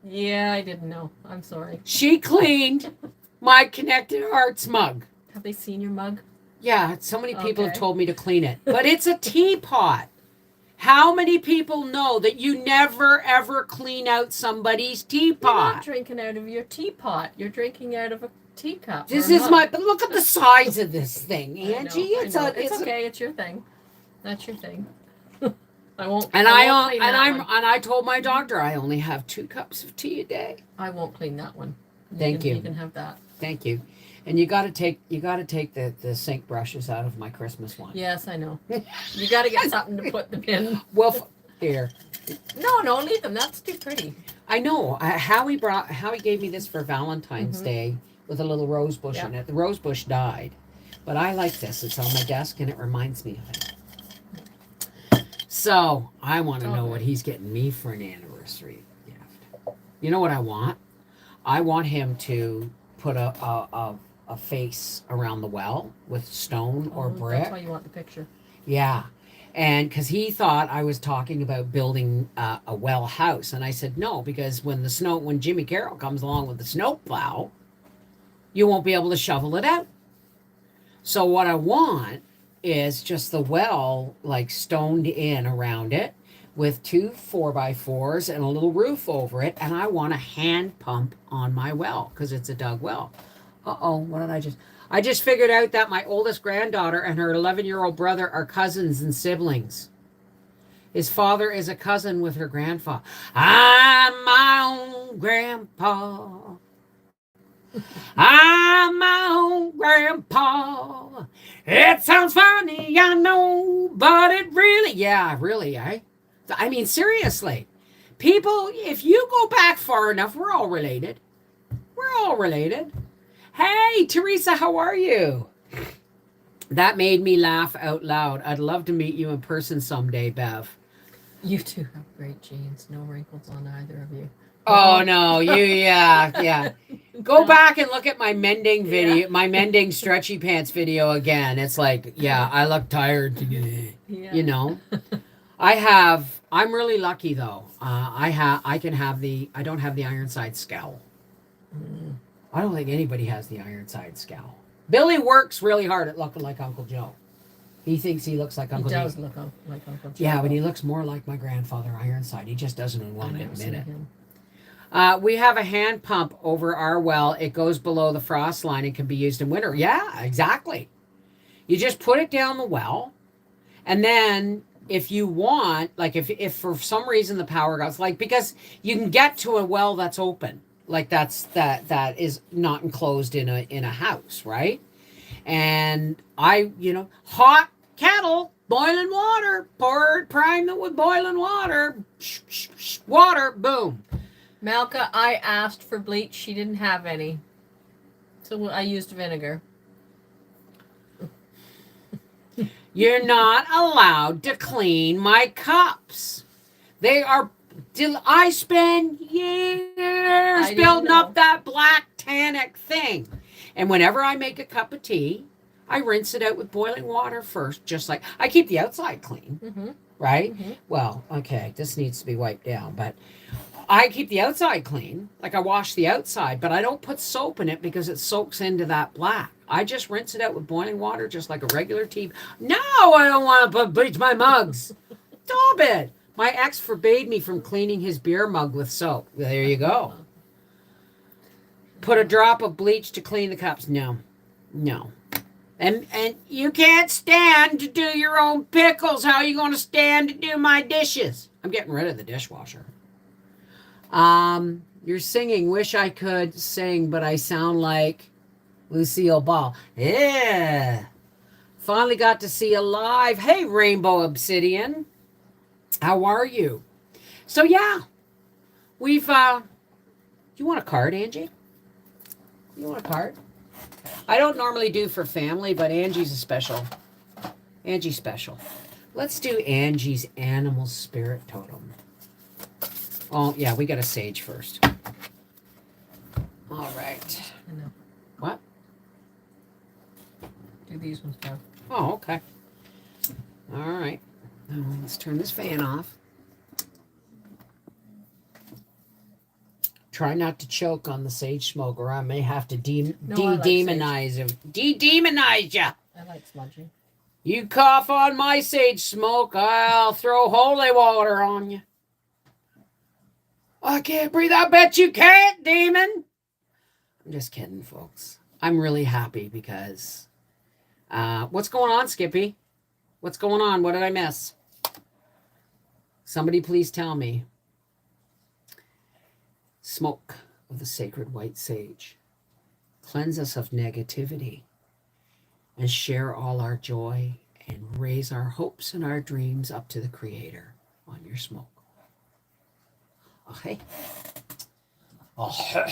Yeah, I didn't know. I'm sorry. She cleaned my Connected Hearts mug. Have they seen your mug? Yeah, so many people have Okay. told me to clean it. But it's a teapot. How many people know that you never ever clean out somebody's You're not teapot? drinking out of your teapot. You're drinking out of a teacup. This or a is mug. but look at the size of this thing, I know, Angie. I It's know. a It's okay. It's your thing. That's your thing. I won't. and I won't clean that one. I told my doctor I only have 2 cups of tea a day. I won't clean that one. Thank you. You can have that. Thank you. And you got to take the sink brushes out of my Christmas one. Yes, I know. You got to get something to put them in. Well, Here. No, leave them. That's too pretty. I know. Howie gave me this for Valentine's Day with a little rose bush in it. The rose bush died. But I like this. It's on my desk and it reminds me of it. So I want to know what he's getting me for an anniversary gift. You know what I want? I want him to put a face around the well with stone or brick. That's why you want the picture. Yeah. And because he thought I was talking about building a well house. And I said, no, because when Jimmy Carroll comes along with the snowplow, you won't be able to shovel it out. So what I want is just the well like stoned in around it with 2 4x4s and a little roof over it. And I want a hand pump on my well because it's a dug well. What did I just figured out that my oldest granddaughter and her 11-year-old brother are cousins and siblings. His father is a cousin with her grandfather. I'm my own grandpa. I'm my own grandpa. It sounds funny, I know, but it really, I mean, seriously. People, if you go back far enough, we're all related. We're all related. Hey, Teresa, how are you? That made me laugh out loud. I'd love to meet you in person someday, Bev. You two have great genes. No wrinkles on either of you. Oh, no, yeah. Go back and look at my mending video, my mending stretchy pants video again. It's like, I look tired today. Yeah. You know? I'm really lucky though. I don't have the Ironside scowl. I don't think anybody has the Ironside scowl. Billy works really hard at looking like Uncle Joe. He thinks he looks like Uncle Joe. He does look like Uncle Joe. Yeah, but he looks more like my grandfather Ironside. He just doesn't want to admit it. Him. We have a hand pump over our well. It goes below the frost line and can be used in winter. Yeah, exactly. You just put it down the well, and then if you want, like if for some reason the power goes, like because you can get to a well that's open, like that is not enclosed in a house, right? And hot kettle, boiling water, prime it with boiling water, water, boom. Malka, I asked for bleach. She didn't have any. So I used vinegar. You're not allowed to clean my cups. They are... I spend years building up that black tannic thing. And whenever I make a cup of tea, I rinse it out with boiling water first, just like... I keep the outside clean, right? Mm-hmm. Well, okay, this needs to be wiped down, but... I keep the outside clean, like I wash the outside, but I don't put soap in it because it soaks into that black. I just rinse it out with boiling water, just like a regular tea. No, I don't want to bleach my mugs. Stop it. My ex forbade me from cleaning his beer mug with soap. There you go. Put a drop of bleach to clean the cups. No. And you can't stand to do your own pickles. How are you going to stand to do my dishes? I'm getting rid of the dishwasher. You're singing Wish I Could Sing, but I sound like Lucille Ball. Yeah. Finally got to see you live. Hey, Rainbow Obsidian. How are you? So, yeah. We've, you want a card, Angie? You want a card? I don't normally do for family, but Angie's a special. Angie's special. Let's do Angie's Animal Spirit Totem. Oh, yeah, we got a sage first. All right. I know. What? Do these ones first. Oh, okay. All right. Now, let's turn this fan off. Try not to choke on the sage smoke, or I may have to de-demonize him. De-demonize ya! I like smudging. You cough on my sage smoke, I'll throw holy water on you. I can't breathe. I bet you can't, demon. I'm just kidding, folks. I'm really happy because... what's going on, Skippy? What's going on? What did I miss? Somebody please tell me. Smoke of the sacred white sage. Cleanse us of negativity. And share all our joy. And raise our hopes and our dreams up to the Creator. on your smoke. Okay. Oh.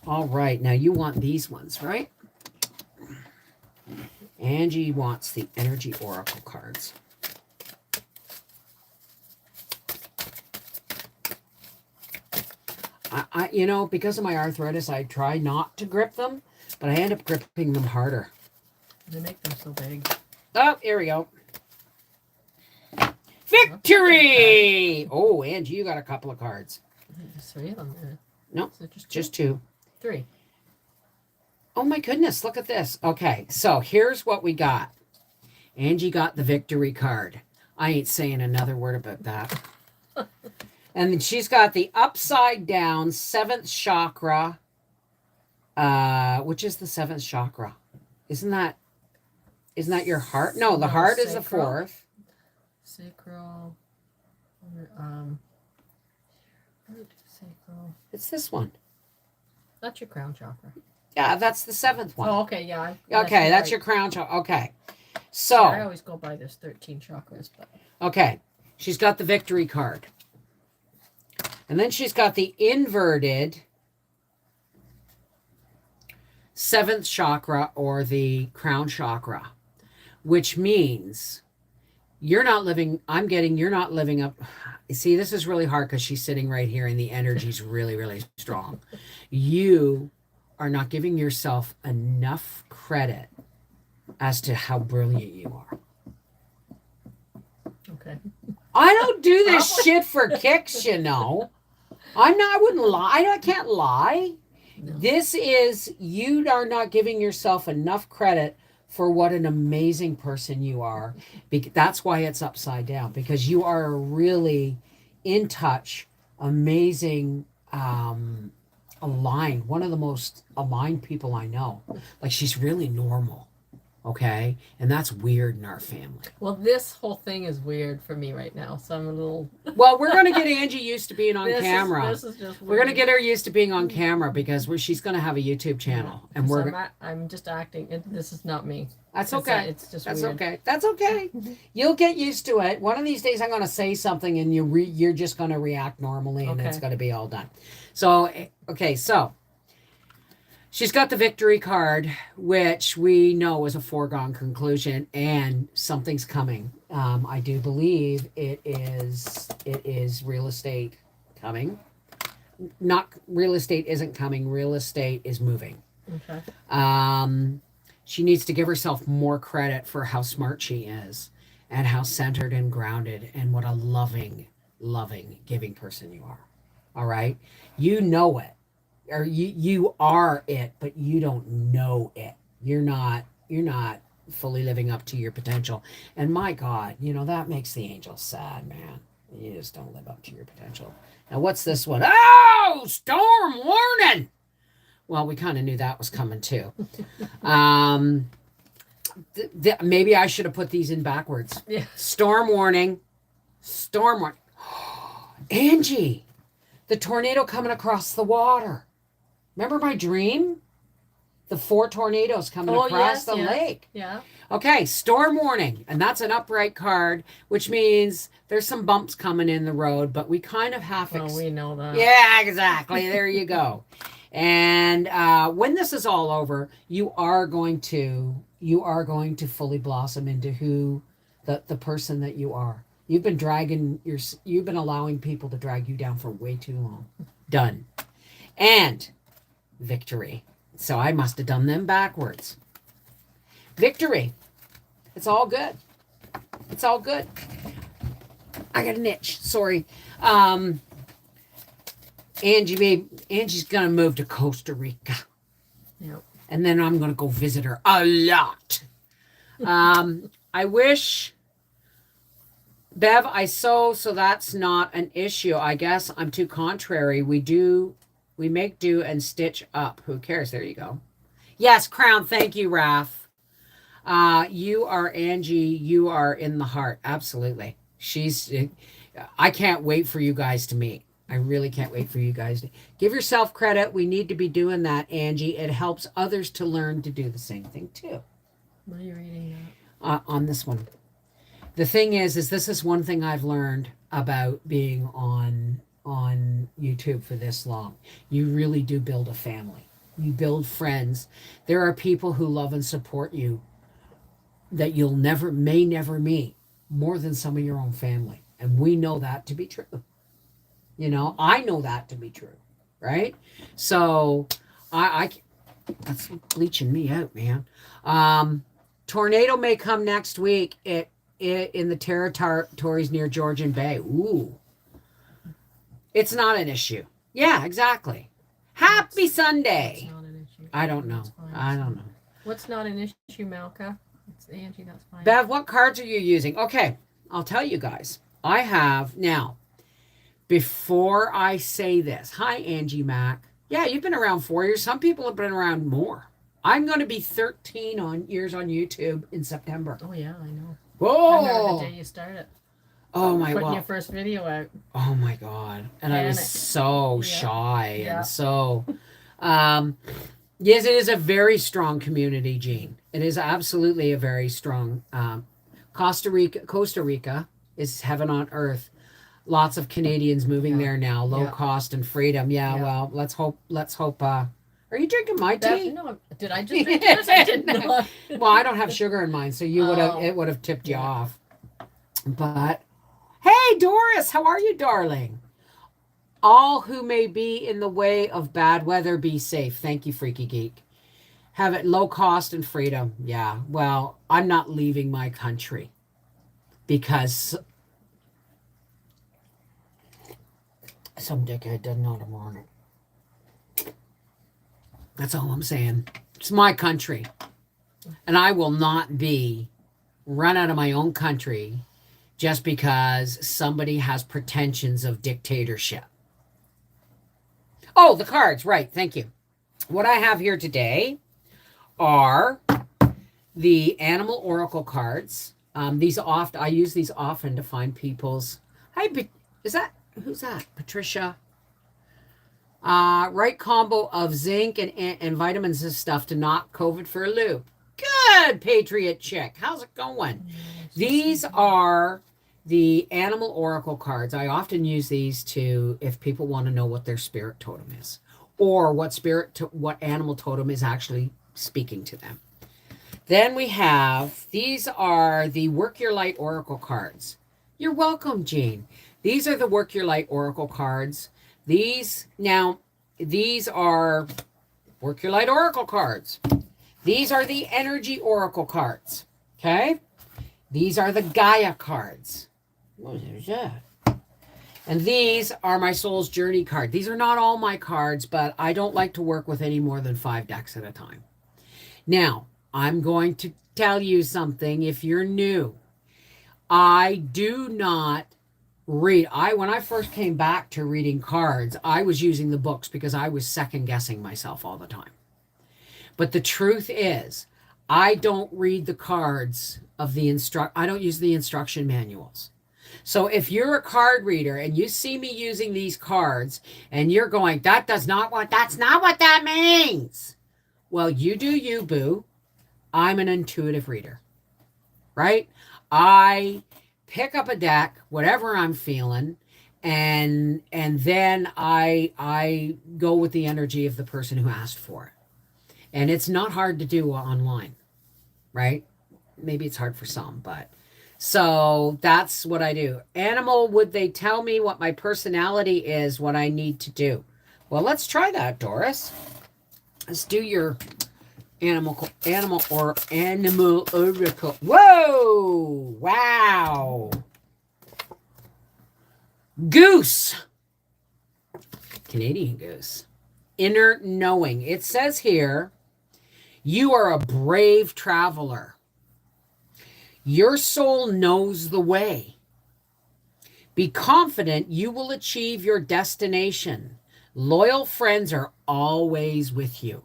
All right. Now you want these ones, right? Angie wants the Energy Oracle cards. You know, because of my arthritis, I try not to grip them, but I end up gripping them harder. They make them so big. Oh, here we go. Victory! Oh, Angie, you got a couple of cards. There's 3 of them there. No, Is it just 2? just 2. 3. Oh my goodness, look at this. Okay, so here's what we got. Angie got the victory card. I ain't saying another word about that. And then she's got the upside down 7th chakra. Which is the 7th chakra? Isn't that your heart? No, the heart is the sacral. 4th. Sacral. Root, sacral. It's this one. That's your crown chakra. Yeah, that's the 7th one. Oh, okay, yeah. Okay, that's right. your crown chakra. Okay. I So, always go by this 13 chakras, but okay. She's got the victory card. And then she's got the inverted 7th chakra or the crown chakra, which means you're not living up. You see, this is really hard because she's sitting right here and the energy's really, really strong. You are not giving yourself enough credit as to how brilliant you are. okay. I don't do this shit for kicks, you know. I wouldn't lie. I can't lie. No. This is, you are not giving yourself enough credit for what an amazing person you are. That's why it's upside down, because you are a really in touch, amazing, aligned, one of the most aligned people I know. Like, she's really normal. Okay, and that's weird in our family. Well, this whole thing is weird for me right now, so I'm a little. Well, we're gonna get Angie used to being on camera. This is just weird. We're gonna get her used to being on camera because she's gonna have a YouTube channel, and So I'm just acting. This is not me. That's okay. It's just That's weird. okay. That's okay. You'll get used to it. One of these days, I'm gonna say something, and you're just gonna react normally, and it's Okay. gonna be all done. So, okay, so. She's got the victory card, which we know is a foregone conclusion, and something's coming. I do believe it is real estate coming. Not real estate isn't coming. Real estate is moving. Okay. She needs to give herself more credit for how smart she is, and how centered and grounded, and what a loving, giving person you are. All right, you know it. Or you are it, but you don't know it. You're not fully living up to your potential. And my God, you know, that makes the angels sad, man. You just don't live up to your potential. Now, what's this one? Oh, storm warning. Well, we kind of knew that was coming too. Maybe I should have put these in backwards. Yeah. Storm warning. Storm warning. Angie, the tornado coming across the water. Remember my dream? The 4 tornadoes coming across the lake. Yeah. Okay, storm warning. And that's an upright card, which means there's some bumps coming in the road, but we kind of have Well, we know that. Yeah, exactly. There you go. And when this is all over, you are going to fully blossom into who the person that you are. You've been allowing people to drag you down for way too long. Done. And victory. So I must have done them backwards. Victory. It's all good. It's all good. I got an itch. Sorry. Angie's gonna move to Costa Rica. Yep. And then I'm gonna go visit her a lot. I wish, Bev, so that's not an issue. I guess I'm too contrary. We make do and stitch up. Who cares? There you go. Yes, Crown. Thank you, Raph. You are Angie. You are in the heart. Absolutely. I can't wait for you guys to meet. I really can't wait for you guys to give yourself credit. We need to be doing that, Angie. It helps others to learn to do the same thing too. What are you reading now? On this one. the thing is this is one thing I've learned about being on YouTube for this long. You really do build a family. You build friends. There are people who love and support you that you'll may never meet more than some of your own family. And we know that to be true. You know, I know that to be true, right? So I that's bleaching me out, man. Tornado may come next week in the territories near Georgian Bay. Ooh. It's not an issue. Yeah, exactly. Happy Sunday. That's not an issue. I don't know. That's fine. I don't know. What's not an issue, Malka? It's Angie, that's fine. Bev, what cards are you using? Okay, I'll tell you guys. I have now, before I say this, hi, Angie Mac. Yeah, you've been around 4 years. Some people have been around more. I'm going to be 13 years on YouTube in September. Oh, yeah, I know. Whoa! I remember the day you started. Oh my Putting god. your first video out. Oh my god. And I was Panic. so Yeah. shy Yeah. and so yes, it is a very strong community, Jean. It is absolutely a very strong Costa Rica is heaven on earth. Lots of Canadians moving Yeah. there now, low Yeah. cost and freedom. Yeah, Yeah. well, let's hope are you drinking my tea? No, did I just drink yours? I did not. Well, I don't have sugar in mine, so it would have tipped you Yeah. off. But hey, Doris, how are you, darling? All who may be in the way of bad weather, be safe. Thank you, Freaky Geek. Have it low cost and freedom. Yeah, well, I'm not leaving my country because some dickhead doesn't know tomorrow. That's all I'm saying. It's my country. And I will not be run out of my own country just because somebody has pretensions of dictatorship. Oh, the cards. Right. Thank you. What I have here today are the animal oracle cards. I use these often to find people's. Who's that? Patricia. Right combo of zinc and vitamins and stuff to knock COVID for a loop. Good, Patriot Chick. How's it going? These are the animal oracle cards. I often use these if people want to know what their spirit totem is, or what animal totem is actually speaking to them. Then we have, these are the Work Your Light oracle cards. You're welcome, Jean. These are the Work Your Light oracle cards. These are Work Your Light oracle cards. These are the Energy oracle cards. Okay? These are the Gaia cards. What is that? And these are my Soul's Journey card. These are not all my cards, but I don't like to work with any more than 5 decks at a time. Now, I'm going to tell you something if you're new. I do not read. When I first came back to reading cards, I was using the books because I was second guessing myself all the time. But the truth is, I don't read the cards of I don't use the instruction manuals. So if you're a card reader and you see me using these cards and you're going, that's not what that means. Well, you do you, boo. I'm an intuitive reader, right? I pick up a deck, whatever I'm feeling, and then I go with the energy of the person who asked for it. And it's not hard to do online, right? Maybe it's hard for some, but so that's what I do. Animal, would they tell me what my personality is, what I need to do? Well, let's try that, Doris. Let's do your animal oracle. Whoa! Wow! Goose. Canadian goose. Inner knowing. It says here, you are a brave traveler. Your soul knows the way. Be confident you will achieve your destination. Loyal friends are always with you.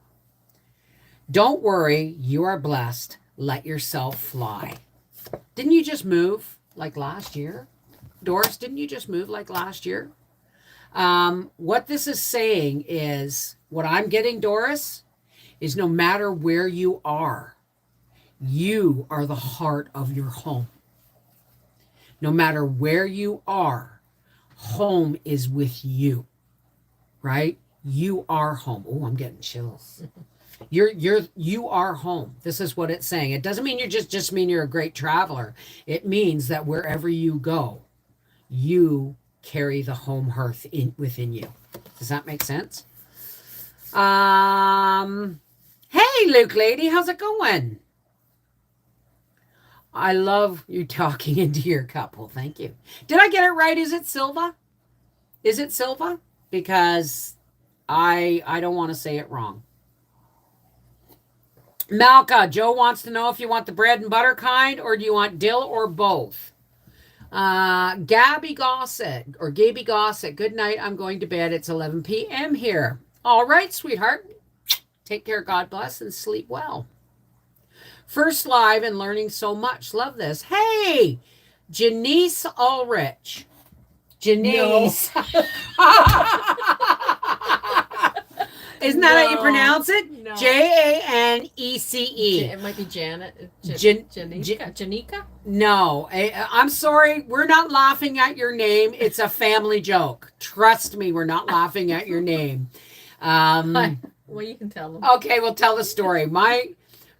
Don't worry, you are blessed. Let yourself fly. Didn't you just move like last year? Doris, didn't you just move like last year? What this is saying is, what I'm getting, Doris, is no matter where you are the heart of your home. No matter where you are, home is with you, right? You are home. Oh, I'm getting chills. You are home. This is what it's saying. It doesn't mean just mean you're a great traveler. It means that wherever you go, you carry the home hearth within you. Does that make sense? Hey, Luke lady, how's it going? I love you talking into your cup. Well, thank you. Did I get it right? Is it Silva? Is it Silva? Because I don't want to say it wrong. Malka, Joe wants to know if you want the bread and butter kind or do you want dill or both? Gabby Gossett or Gaby Gossett, good night. I'm going to bed. It's 11 p.m. here. All right, sweetheart. Take care. God bless and sleep well. First live and learning so much. Love this. Hey, Janice Ulrich. Janice. No. Isn't that how you pronounce it? No. Janece. It might be Janet. Janika? No, I'm sorry. We're not laughing at your name. It's a family joke. Trust me, we're not laughing at your name. Well, you can tell them. Okay, we'll tell the story.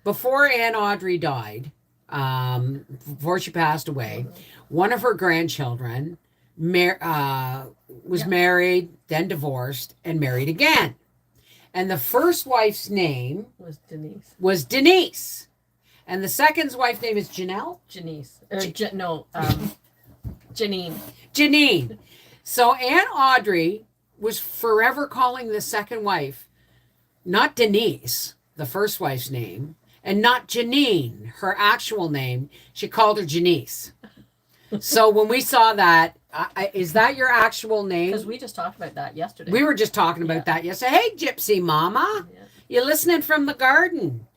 Before Aunt Audrey died, before she passed away, one of her grandchildren was married, then divorced, and married again. And the first wife's name was Denise. And the second wife's name is Janelle? Janice. Janine. Janine. So Aunt Audrey was forever calling the second wife, not Denise, the first wife's name, and not Janine, her actual name. She called her Janice. So when we saw that, is that your actual name? Because we just talked about that yesterday. We were just talking about that yesterday. Hey, Gypsy Mama. Yeah. You're listening from the garden.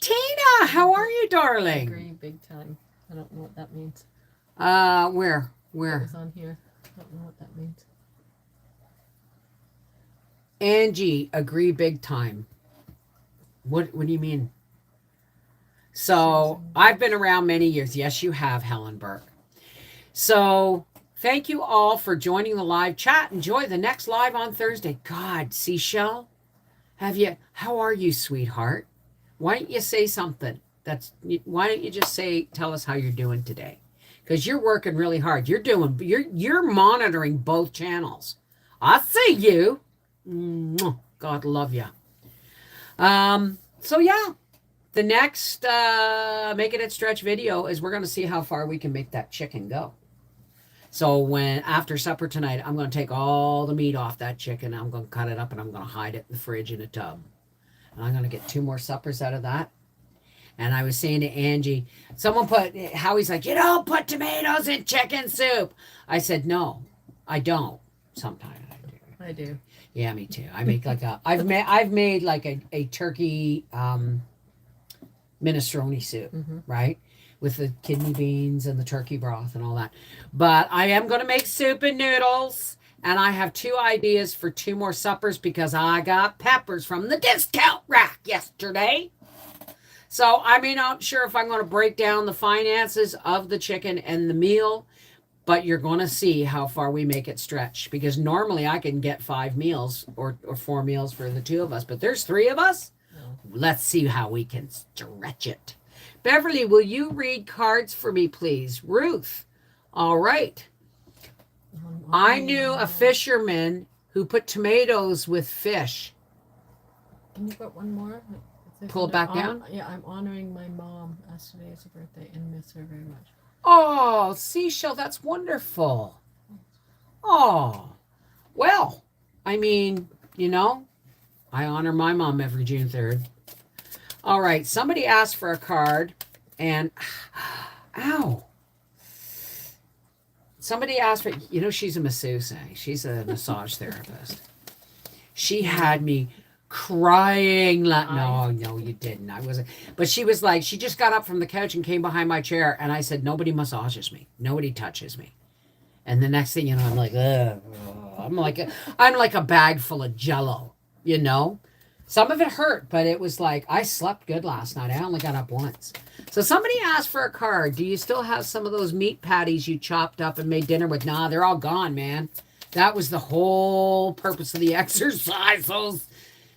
Tina, how are you, darling? I agree big time. I don't know what that means. Where? It's on here. I don't know what that means. Angie, agree big time. What do you mean? So, I've been around many years. Yes, you have, Helen Burke. So, thank you all for joining the live chat. Enjoy the next live on Thursday. God, Seashell, how are you, sweetheart? Why don't you say something? Why don't you just tell us how you're doing today? Because you're working really hard. You're monitoring both channels. I see you. God love you. So yeah, the next Make It Stretch video is we're going to see how far we can make that chicken go. So after supper tonight, I'm going to take all the meat off that chicken. I'm going to cut it up and I'm going to hide it in the fridge in a tub. And I'm going to get 2 more suppers out of that. And I was saying to Angie, Howie's like, you don't put tomatoes in chicken soup. I said, no, I don't. Sometimes I do. Yeah, me too. I make I've made like a turkey minestrone soup, right? With the kidney beans and the turkey broth and all that. But I am going to make soup and noodles. And I have 2 ideas for 2 more suppers because I got peppers from the discount rack yesterday. So I'm not sure if I'm going to break down the finances of the chicken and the meal, but you're going to see how far we make it stretch. Because normally I can get 5 meals or 4 meals for the 2 of us, but there's 3 of us. No. Let's see how we can stretch it. Beverly, will you read cards for me, please? Ruth. All right. I knew a fisherman who put tomatoes with fish. Can you put one more? Pull it back down? Yeah, I'm honoring my mom as today is her birthday and miss her very much. Oh, Seashell, that's wonderful. Oh, well, I honor my mom every June 3rd. All right, somebody asked for a card and, ow. Somebody asked for, she's a masseuse. She's a massage therapist. She had me crying. No, you didn't. I wasn't. But she was like, she just got up from the couch and came behind my chair. And I said, nobody massages me. Nobody touches me. And the next thing you know, I'm like, ugh. I'm like a bag full of Jello, Some of it hurt, but it was like I slept good last night. I only got up once. So somebody asked for a card. Do you still have some of those meat patties you chopped up and made dinner with? Nah, they're all gone, man. That was the whole purpose of the exercise. Those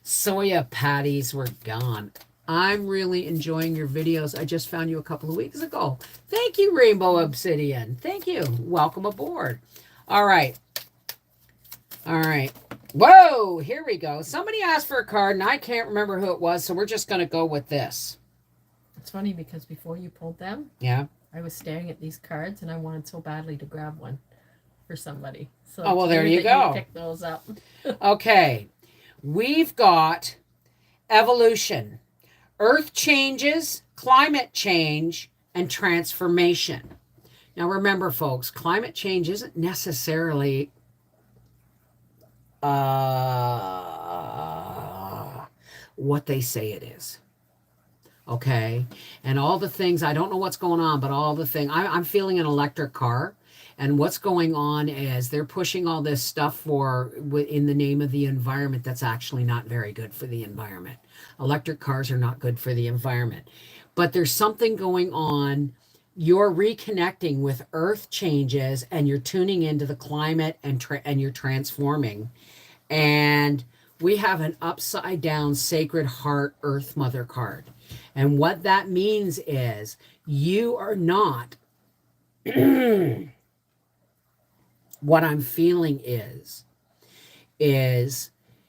soya patties were gone. I'm really enjoying your videos. I just found you a couple of weeks ago. Thank you, Rainbow Obsidian. Thank you. Welcome aboard. All right. All right. Whoa, here we go. Somebody asked for a card, and I can't remember who it was, so we're just going to go with this. It's funny because before you pulled them, Yeah. I was staring at these cards, and I wanted so badly to grab one for somebody. So Oh, well, it's there weird you that go. Pick those up. Okay. We've got evolution, earth changes, climate change, and transformation. Now, remember, folks, climate change isn't necessarily what they say it is. Okay. And all the things, I don't know what's going on, but all the things, I'm feeling an electric car. And what's going on is they're pushing all this stuff in the name of the environment that's actually not very good for the environment. Electric cars are not good for the environment. But there's something going on. You're reconnecting with earth changes and you're tuning into the climate and you're transforming. And we have an upside down Sacred Heart Earth Mother card. And what that means is you are not, what I'm feeling is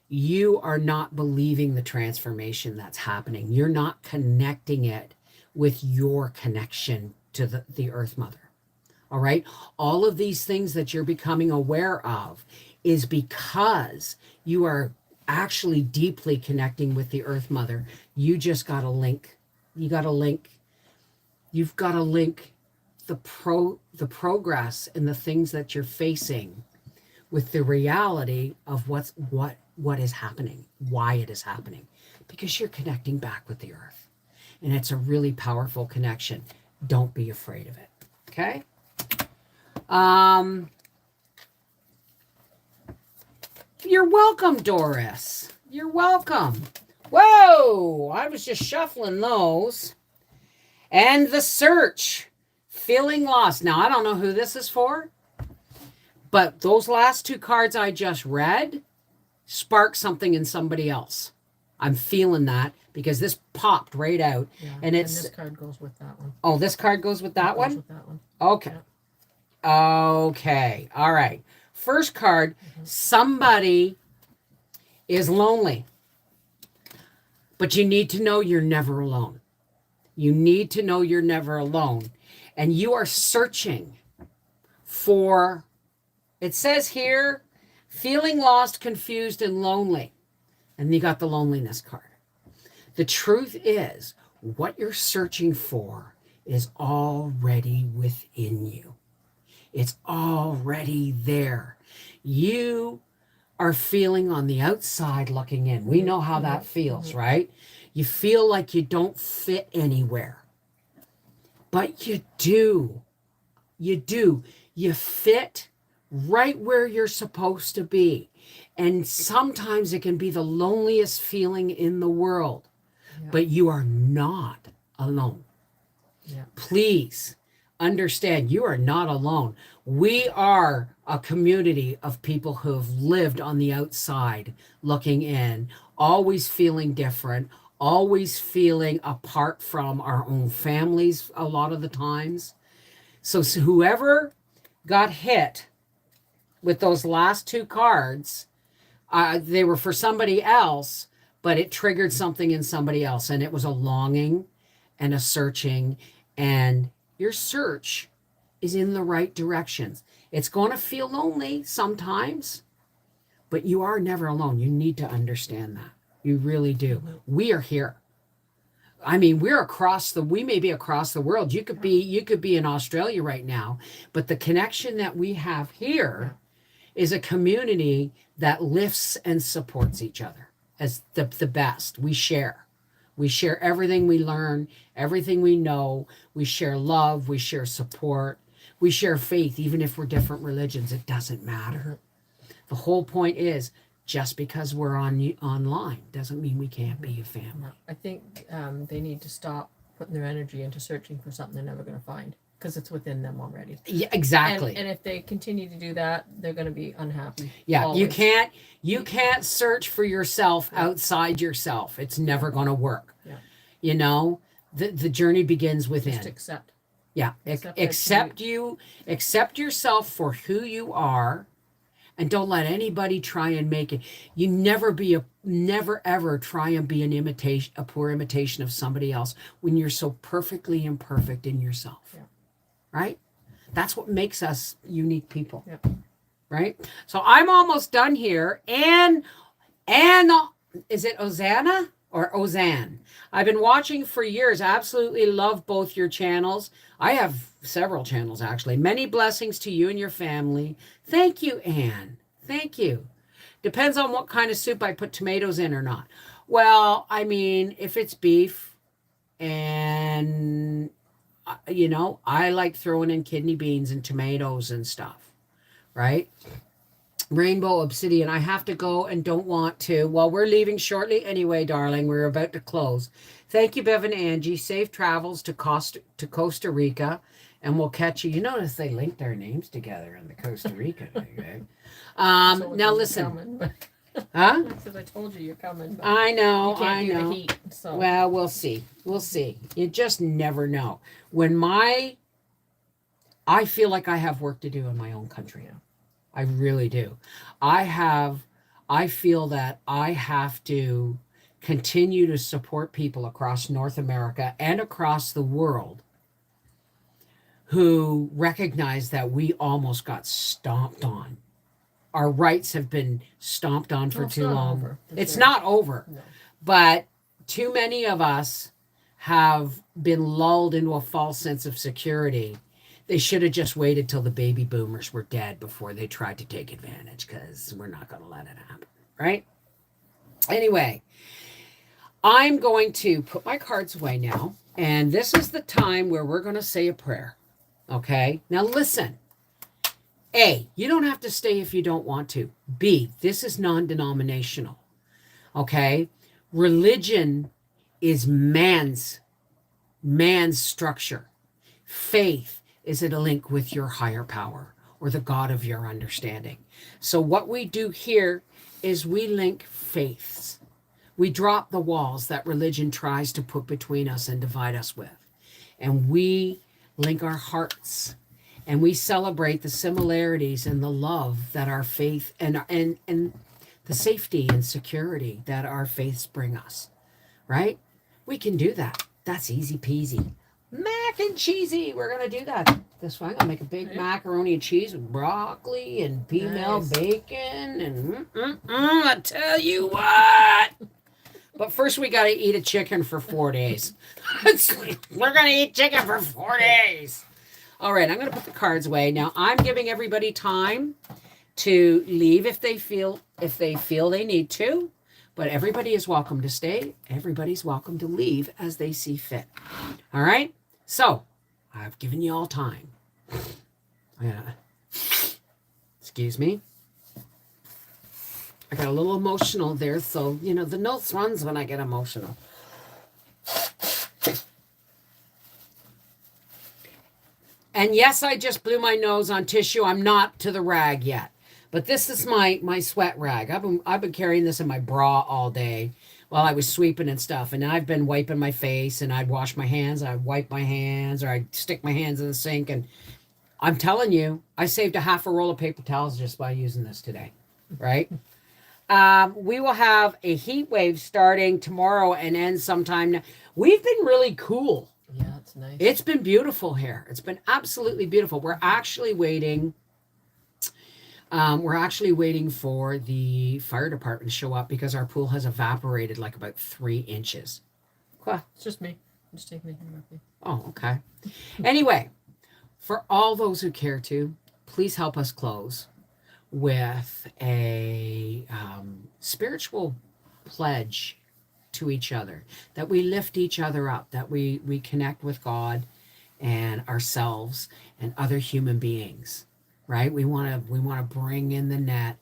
you are not believing the transformation that's happening. You're not connecting it with your connection to the Earth Mother. All right. All of these things that you're becoming aware of is because you are actually deeply connecting with the Earth Mother. You just got to link. You've got to link the progress and the things that you're facing with the reality of what is happening, why it is happening, because you're connecting back with the earth. And it's a really powerful connection. Don't be afraid of it. Okay? You're welcome, Doris. You're welcome. Whoa, I was just shuffling those. And the search, feeling lost. Now, I don't know who this is for, but those last two cards I just read spark something in somebody else. I'm feeling that because this popped right out. Yeah, and this card goes with that one. Oh, this card goes with that one? Goes with that one. Okay. Yeah. Okay. All right. First card, somebody is lonely. But you need to know you're never alone. You need to know you're never alone. And you are searching for, it says here, feeling lost, confused, and lonely. And you got the loneliness card. The truth is, what you're searching for is already within you. It's already there. You are feeling on the outside looking in. We know how that feels, right? You feel like you don't fit anywhere. But you do. You do. You fit right where you're supposed to be. And sometimes it can be the loneliest feeling in the world. Yeah. But you are not alone. Yeah. Please understand, you are not alone. We are a community of people who have lived on the outside looking in, always feeling different, always feeling apart from our own families a lot of the times. So whoever got hit with those last two cards, they were for somebody else, but it triggered something in somebody else. And it was a longing and a searching, and your search is in the right directions. It's going to feel lonely sometimes, but you are never alone. You need to understand that. You really do. Mm-hmm. We are here. I mean, we may be across the world. You could be in Australia right now, but the connection that we have here is a community that lifts and supports each other as the best. We share everything we learn, everything we know. We share love, we share support, we share faith. Even if we're different religions, it doesn't matter. The whole point is just because we're online doesn't mean we can't be a family. I think they need to stop putting their energy into searching for something they're never going to find because it's within them already. Yeah, exactly. And if they continue to do that, they're going to be unhappy. Yeah, always. you can't search for yourself outside yourself. It's never going to work. Yeah. You know, the journey begins within. Just accept. Yeah, accept yourself for who you are, and don't let anybody try and make it. You never ever try and be a poor imitation of somebody else when you're so perfectly imperfect in yourself. Yeah. Right? That's what makes us unique people. Yeah. Right? So I'm almost done here. And is it Ozana or Ozan? I've been watching for years. Absolutely love both your channels. I have several channels, actually. Many blessings to you and your family. Thank you, Anne. Thank you. Depends on what kind of soup I put tomatoes in or not. Well, I mean, if it's beef and, I like throwing in kidney beans and tomatoes and stuff, right? Rainbow Obsidian, I have to go and don't want to. Well, we're leaving shortly anyway, darling. We're about to close. Thank you, Bev and Angie. Safe travels to Costa Rica, and we'll catch you. You notice they linked our names together in the Costa Rica thing, right? Now listen. Coming, Huh? because I told you you're coming. But I know, you can't I do know. the heat, so. Well, we'll see. We'll see. You just never know. I feel like I have work to do in my own country. Yeah. I really do. I feel that I have to continue to support people across North America and across the world who recognize that we almost got stomped on. Our rights have been stomped on for Well, it's too not long. over, for It's sure. not over. No. But too many of us have been lulled into a false sense of security. They should have just waited till the baby boomers were dead before they tried to take advantage, because we're not going to let it happen, right? Anyway, I'm going to put my cards away now, and this is the time where we're going to say a prayer, okay? Now listen. A, you don't have to stay if you don't want to. B, this is non-denominational, okay? Religion is man's structure. Faith is it a link with your higher power or the God of your understanding. So what we do here is we link faiths. We drop the walls that religion tries to put between us and divide us with. And we link our hearts, and we celebrate the similarities and the love that our faith and the safety and security that our faiths bring us, right? We can do that. That's easy peasy. Mac and cheesy. We're going to do that this way. I'm going to make a big macaroni and cheese with broccoli and female Nice. bacon. And I tell you what. But first we got to eat a chicken for 4 days. We're going to eat chicken for 4 days. All right, I'm going to put the cards away. Now, I'm giving everybody time to leave if they feel they need to, but everybody is welcome to stay. Everybody's welcome to leave as they see fit. All right? So, I've given you all time. Excuse me. I got a little emotional there, so, the nose runs when I get emotional. And yes, I just blew my nose on tissue. I'm not to the rag yet. But this is my sweat rag. I've been carrying this in my bra all day while I was sweeping and stuff. And I've been wiping my face, and I'd wash my hands, I'd wipe my hands, or I'd stick my hands in the sink. And I'm telling you, I saved a half a roll of paper towels just by using this today, right? We will have a heat wave starting tomorrow and end sometime. We've been really cool. Yeah, it's nice. It's been beautiful here. It's been absolutely beautiful. We're actually waiting. We're actually waiting for the fire department to show up because our pool has evaporated like about 3 inches. It's just me. I'm just taking the camera off you. Oh, okay. Anyway, for all those who care to, please help us close with a spiritual pledge to each other, that we lift each other up, that we connect with God and ourselves and other human beings, right? We want to bring in the net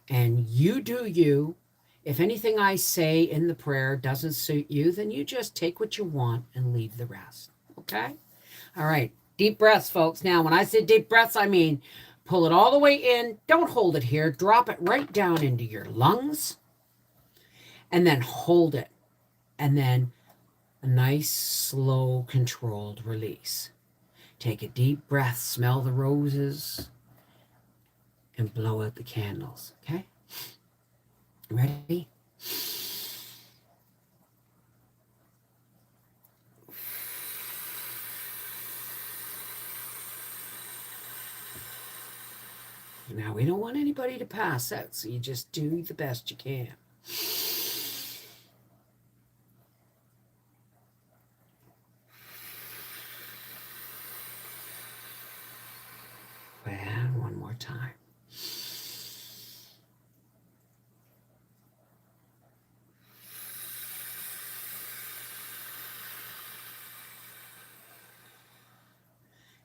And you do you. If anything I say in the prayer doesn't suit you, then you just take what you want and leave the rest. Okay? All right. Deep breaths, folks. Now, when I say deep breaths, I mean pull it all the way in. Don't hold it here. Drop it right down into your lungs. And then hold it. And then a nice, slow, controlled release. Take a deep breath. Smell the roses. And blow out the candles. Okay? Ready? Now, we don't want anybody to pass out, so you just do the best you can. And one more time.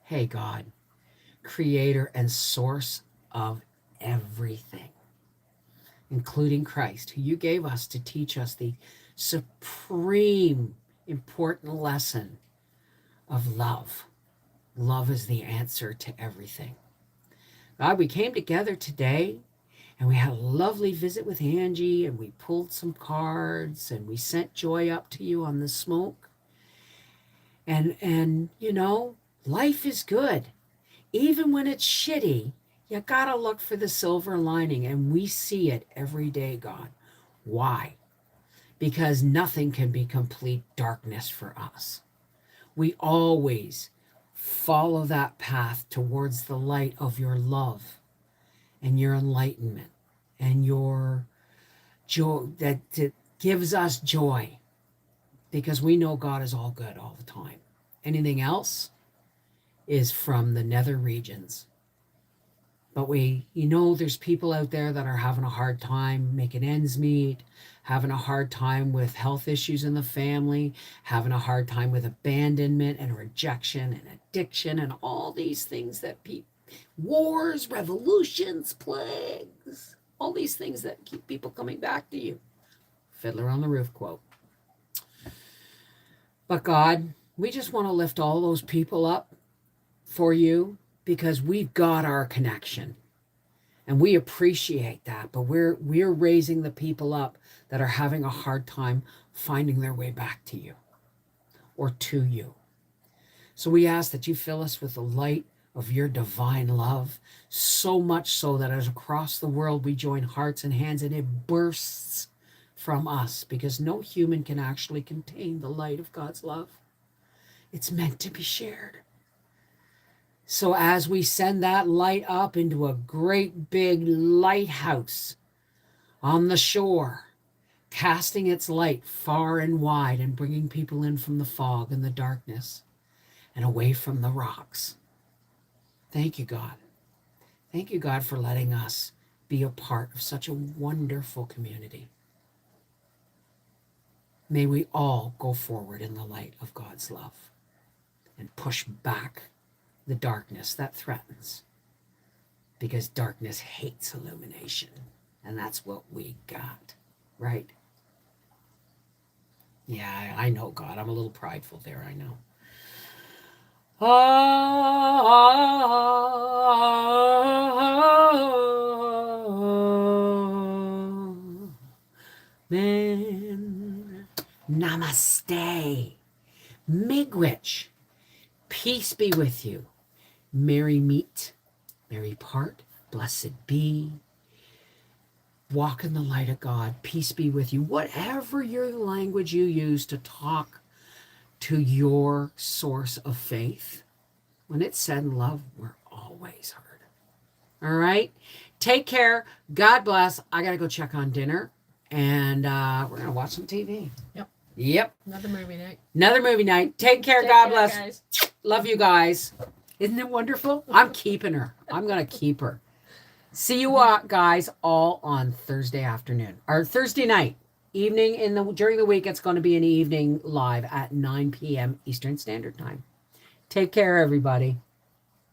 Hey, God, creator and source of everything, including Christ, who you gave us to teach us the supreme important lesson of love. Love is the answer to everything. God, we came together today and we had a lovely visit with Angie, and we pulled some cards and we sent joy up to you on the smoke. And you know, life is good. Even when it's shitty, you gotta look for the silver lining, and we see it every day, God. Why? Because nothing can be complete darkness for us. We always follow that path towards the light of your love and your enlightenment and your joy that gives us joy, because we know God is all good all the time. Anything else is from the nether regions. But there's people out there that are having a hard time making ends meet, having a hard time with health issues in the family, having a hard time with abandonment and rejection and addiction and all these things that wars, revolutions, plagues, all these things that keep people coming back to you. Fiddler on the Roof quote. But God, we just want to lift all those people up for you, because we've got our connection and we appreciate that, but we're raising the people up that are having a hard time finding their way back to you or to you. So we ask that you fill us with the light of your divine love, so much so that as across the world we join hearts and hands and it bursts from us, because no human can actually contain the light of God's love. It's meant to be shared. So as we send that light up into a great big lighthouse on the shore, casting its light far and wide and bringing people in from the fog and the darkness and away from the rocks. Thank you, God. Thank you, God, for letting us be a part of such a wonderful community. May we all go forward in the light of God's love and push back the darkness that threatens, because darkness hates illumination, and that's what we got, right? Yeah, I know, God. I'm a little prideful there, I know. Amen. Namaste. Miigwech. Peace be with you. Merry meet, merry part, blessed be. Walk in the light of God. Peace be with you. Whatever your language you use to talk to your source of faith, when it's said in love, we're always heard. All right? Take care. God bless. I got to go check on dinner, and we're going to watch some TV. Yep. Another movie night. Another movie night. Take care. Take God care, bless. guys. Love you guys. Isn't it wonderful? I'm keeping her. I'm going to keep her. See you guys all on Thursday afternoon or Thursday night. Evening during the week, it's going to be an evening live at 9 p.m. Eastern Standard Time. Take care, everybody.